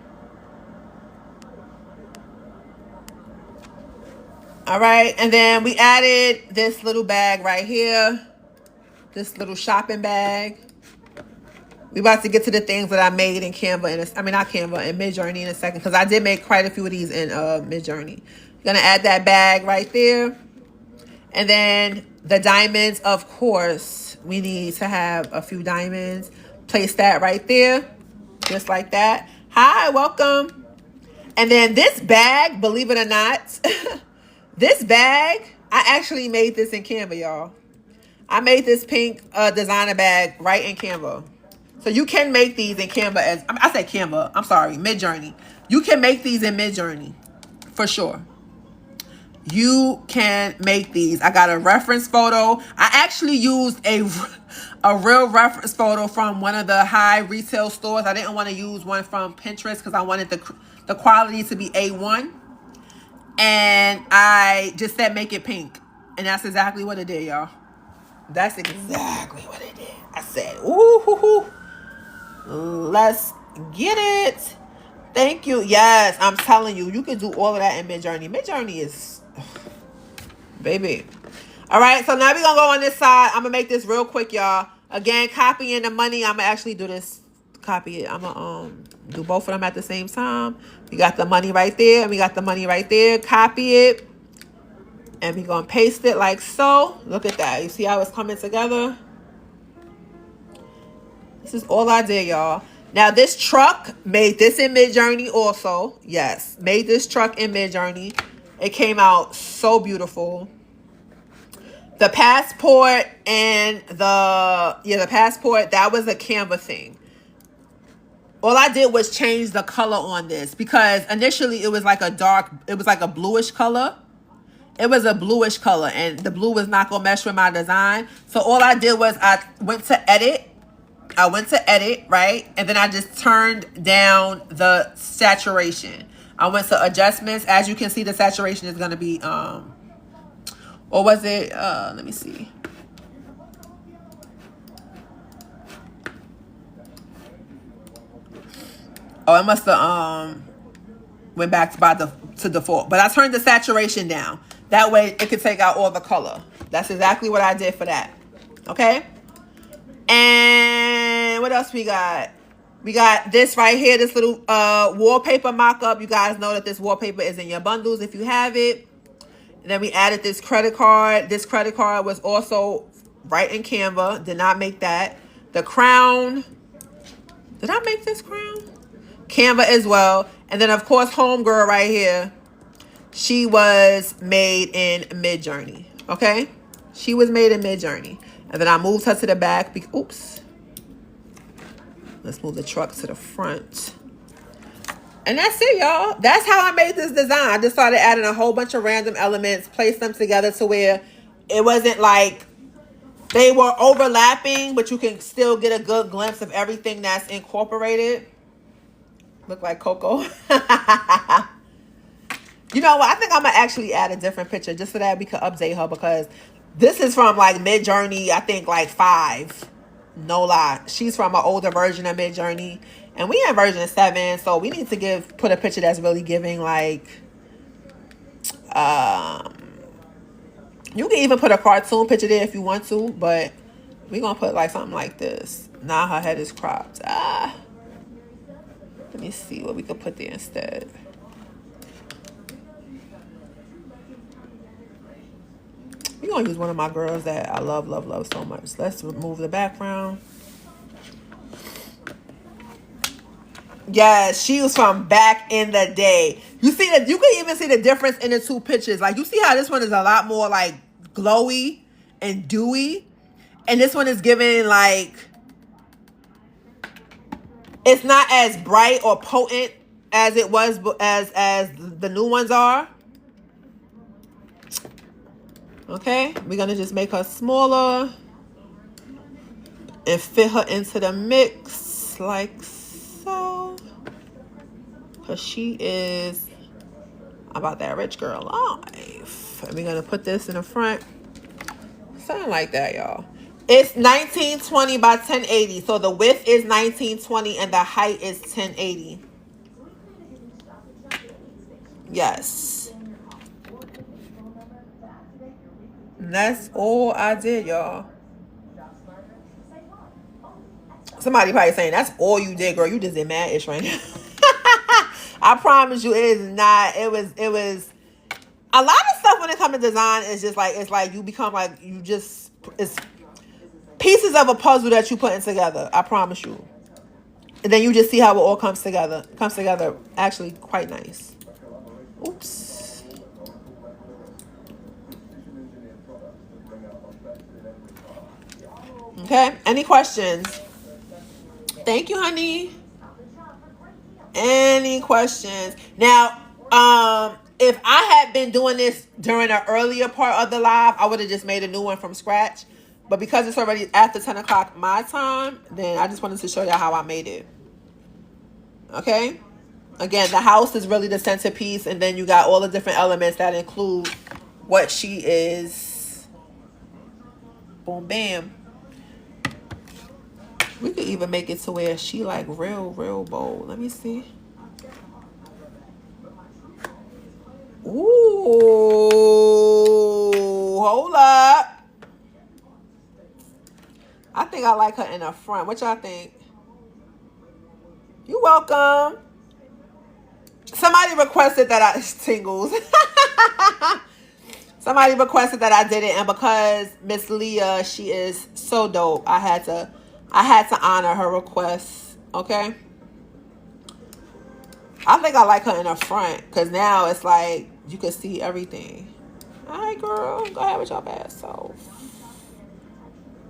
All right. And then we added this little bag right here. This little shopping bag. We about to get to the things that I made in Canva. Not Canva, in Midjourney in a second. Because I did make quite a few of these in Midjourney. Gonna add that bag right there. And then the diamonds, of course. We need to have a few diamonds. Place that right there. Just like that. Hi, welcome. And then this bag, believe it or not, this bag, I actually made this in Canva, y'all. I made this pink designer bag right in Canva. So you can make these in Canva I said Canva, I'm sorry, Midjourney. You can make these in Midjourney, for sure. You can make these. I got a reference photo. I actually used a real reference photo from one of the high retail stores. I didn't want to use one from Pinterest because I wanted the quality to be A1. And I just said make it pink. And that's exactly what it did, y'all. That's exactly what it did. I said, ooh, let's get it. Thank you. Yes, I'm telling you, you can do all of that in Midjourney. Midjourney is, baby. All right, so now we're going to go on this side. I'm going to make this real quick, y'all. Again, copying the money. I'm going to actually do this. Copy it. I'm going to do both of them at the same time. We got the money right there, and we got the money right there. Copy it. And we're going to paste it like so. Look at that. You see how it's coming together? This is all I did, y'all. Now, this truck, made this in Midjourney also. Yes, made this truck in Midjourney. It came out so beautiful. The passport and the passport, that was a Canva thing. All I did was change the color on this because initially it was like a bluish color. It was a bluish color, and the blue was not going to mesh with my design. So all I did was I went to edit, right? And then I just turned down the saturation. I went to adjustments. As you can see, the saturation is going to be, or was it, let me see. Oh, it must have went back to default. But I turned the saturation down. That way it could take out all the color. That's exactly what I did for that. Okay? And what else we got? We got this right here, this little wallpaper mock-up. You guys know that this wallpaper is in your bundles if you have it. And then we added this credit card. This credit card was also right in Canva. Did not make that. The crown. Did I make this crown? Canva as well. And then, of course, homegirl right here. She was made in Midjourney. Okay? She was made in Midjourney. And then I moved her to the back. Oops. Let's move the truck to the front. And that's it, y'all. That's how I made this design. I just started adding a whole bunch of random elements, placed them together to where it wasn't like they were overlapping, but you can still get a good glimpse of everything that's incorporated. Look like Coco. You know what? I think I'm gonna actually add a different picture just so that we could update her, because this is from like Mid Journey, I think like 5. No lie. She's from an older version of Mid Journey. And we in version 7, so we need to put a picture that's really giving like you can even put a cartoon picture there if you want to, but we're gonna put like something like this. Now her head is cropped. Let me see what we could put there instead. We're gonna use one of my girls that I love so much. Let's remove the background. Yes, she was from back in the day. You see that? You can even see the difference in the two pictures. Like, you see how this one is a lot more like glowy and dewy, and this one is giving like, it's not as bright or potent as it was as the new ones are. Okay, we're gonna just make her smaller and fit her into the mix like so, because she is about that rich girl life. And we're gonna put this in the front, something like that, y'all. It's 1920 by 1080, so the width is 1920 and the height is 1080. Yes, and that's all I did, y'all. Somebody probably saying, that's all you did, girl. You just did mad-ish right now. I promise you, it is not. It was a lot of stuff when it comes to design. It's just like, it's like you become like, it's pieces of a puzzle that you putting together. I promise you. And then you just see how it all comes together. It comes together actually quite nice. Oops. Okay. Any questions? Thank you, honey. Any questions? Now, if I had been doing this during the earlier part of the live, I would have just made a new one from scratch. But because it's already after 10 o'clock my time, then I just wanted to show you how I made it. Okay? Again, the house is really the centerpiece, and then you got all the different elements that include what she is. Boom, bam. We could even make it to where she like real bold. Let me see. Ooh, hold up. I think I like her in the front. What y'all think? You're welcome. Somebody requested that I tingles. Somebody requested that I did it, and because Miss Leah, she is so dope, I had to honor her request. Okay. I think I like her in the front, because now it's like you can see everything. All right, girl, go ahead with your bad self.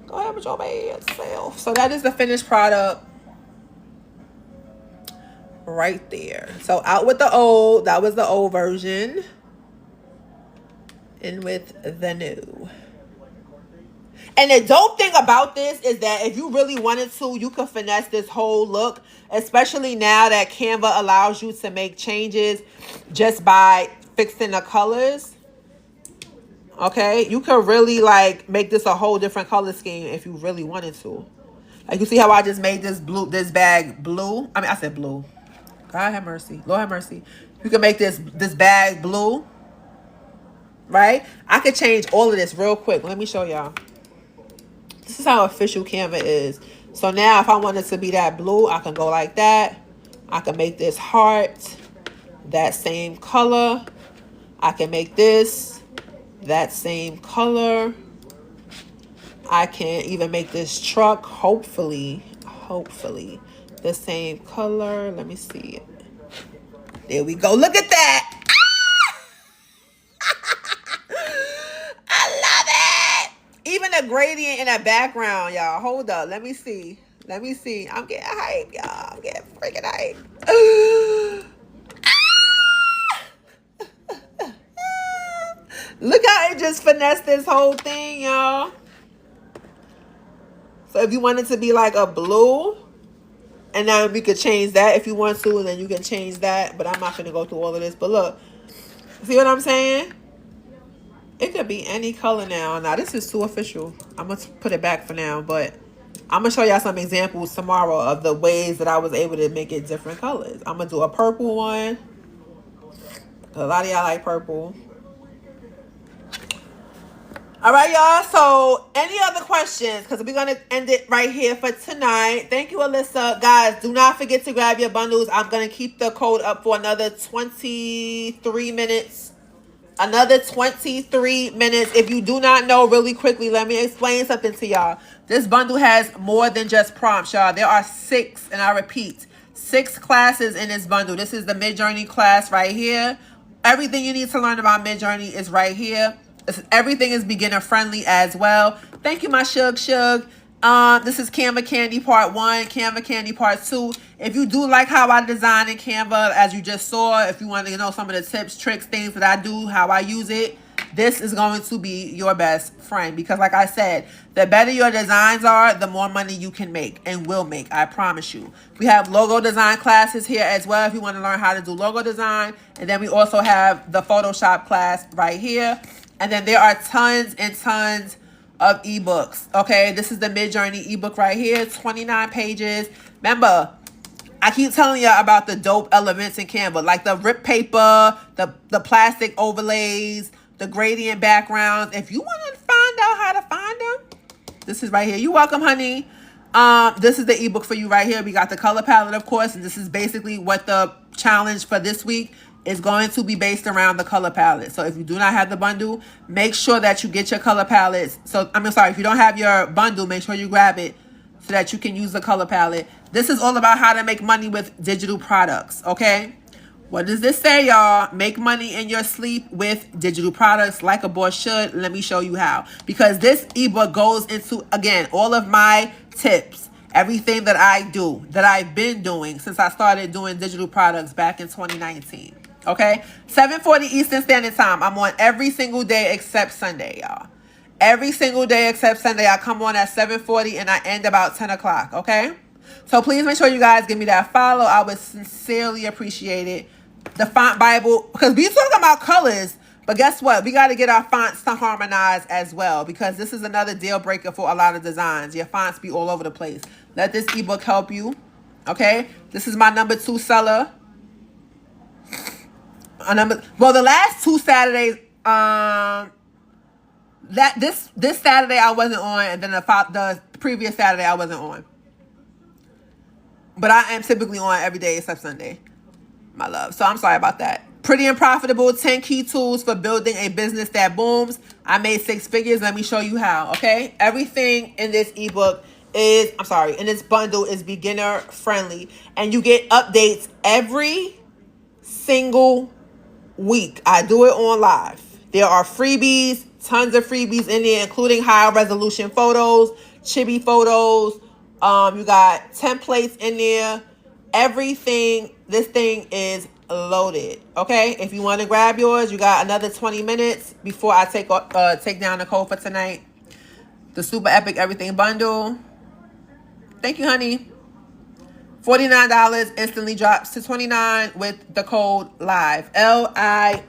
Go ahead with your bad self. So that is the finished product right there. So out with the old. That was the old version. In with the new. And the dope thing about this is that if you really wanted to, you could finesse this whole look, especially now that Canva allows you to make changes just by fixing the colors. Okay, you could really like make this a whole different color scheme if you really wanted to. Like, you see how I just made this bag blue? I mean, I said blue. God have mercy. Lord have mercy. You can make this bag blue. Right? I could change all of this real quick. Let me show y'all. This is how official Canva is. So now if I want it to be that blue, I can go like that. I can make this heart that same color. I can make this that same color. I can even make this truck, hopefully, the same color. Let me see it. There we go. Look at that. Even the gradient in the background, y'all. Hold up. Let me see. I'm getting hype, y'all. I'm getting freaking hype. Look how it just finessed this whole thing, y'all. So if you want it to be like a blue, and then we could change that if you want to, and then you can change that. But I'm not going to go through all of this. But look. See what I'm saying? It could be any color now. Now, this is too official. I'm going to put it back for now, but I'm going to show y'all some examples tomorrow of the ways that I was able to make it different colors. I'm going to do a purple one. A lot of y'all like purple. All right, y'all. So, any other questions? Because we're going to end it right here for tonight. Thank you, Alyssa. Guys, do not forget to grab your bundles. I'm going to keep the code up for another 23 minutes. Another 23 minutes. If you do not know, really quickly, let me explain something to y'all. This bundle has more than just prompts, y'all. There are 6, and I repeat, 6 classes in this bundle. This is the Midjourney class right here. Everything you need to learn about Midjourney is right here. Everything is beginner friendly as well. Thank you, my Shug. This is Canva Candy Part 1, Canva Candy Part 2. If you do like how I design in Canva, as you just saw, if you want to know some of the tips, tricks, things that I do, how I use it, this is going to be your best friend. Because like I said, the better your designs are, the more money you can make and will make. I promise you. We have logo design classes here as well if you want to learn how to do logo design. And then we also have the Photoshop class right here. And then there are tons and tons of ebooks. Okay, this is the Midjourney ebook right here, 29 pages. Remember, I keep telling you about the dope elements in Canva, like the rip paper, the plastic overlays, the gradient backgrounds. If you want to find out how to find them, this is right here. You're welcome, honey. This is the ebook for you right here. We got the color palette, of course, and this is basically what the challenge for this week is going to be based around the color palette. So if you do not have the bundle, make sure that you get your color palettes. So, if you don't have your bundle, make sure you grab it so that you can use the color palette. This is all about how to make money with digital products, okay? What does this say, y'all? Make money in your sleep with digital products like a boss should. Let me show you how. Because this ebook goes into, again, all of my tips. Everything that I do, that I've been doing since I started doing digital products back in 2019. Okay, 7:40 Eastern Standard Time. I'm on every single day except Sunday, y'all. Every single day except Sunday, I come on at 7:40 and I end about 10 o'clock, okay? So please make sure you guys give me that follow. I would sincerely appreciate it. The font Bible, because we talking about colors, but guess what? We got to get our fonts to harmonize as well, because this is another deal breaker for a lot of designs. Your fonts be all over the place. Let this ebook help you, okay? This is my number 2 seller. The last 2 Saturdays, this Saturday I wasn't on, and then the previous Saturday I wasn't on. But I am typically on every day except Sunday, my love. So I'm sorry about that. Pretty and Profitable, 10 key tools for building a business that booms. I made 6 figures. Let me show you how, okay? Everything in this ebook in this bundle is beginner friendly. And you get updates every single week. I do it on live. There are freebies, tons of freebies in there, including high resolution photos, chibi photos. You got templates in there. Everything. This thing is loaded. Okay, if you want to grab yours, you got another 20 minutes before I take down the code for tonight. The super epic everything bundle. Thank you, honey. $49 instantly drops to $29 with the code LIVE. LIVE.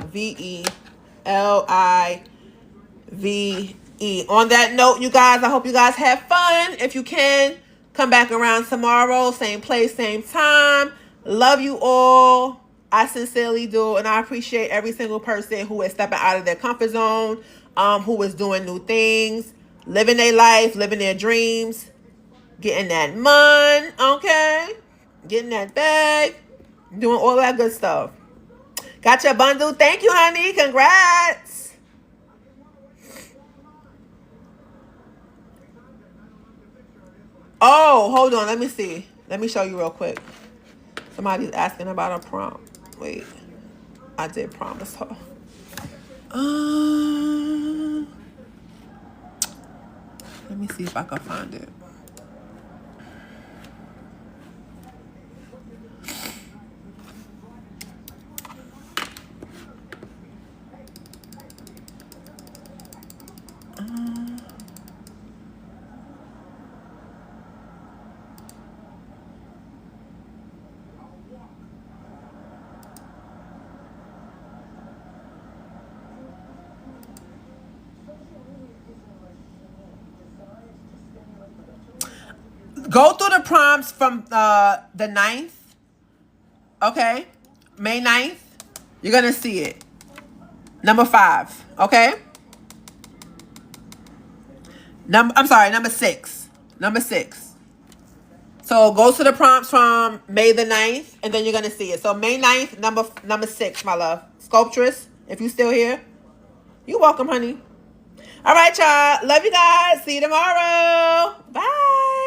LIVE. On that note, you guys, I hope you guys have fun. If you can, come back around tomorrow. Same place, same time. Love you all. I sincerely do. And I appreciate every single person who is stepping out of their comfort zone, who is doing new things, living their life, living their dreams, getting that money, okay? Getting that bag, doing all that good stuff. Got your bundle? Thank you, honey. Congrats. Oh, hold on. Let me see. Let me show you real quick. Somebody's asking about a prompt. Wait. I did promise her. Let me see if I can find it. Go through the prompts from the 9th. Okay? May 9th. You're going to see it. Number 5. Okay? Number 6. Number 6. So go to the prompts from May the 9th, and then you're going to see it. So May 9th, number 6, my love. Sculptress, if you still here. You're welcome, honey. All right, y'all. Love you guys. See you tomorrow. Bye.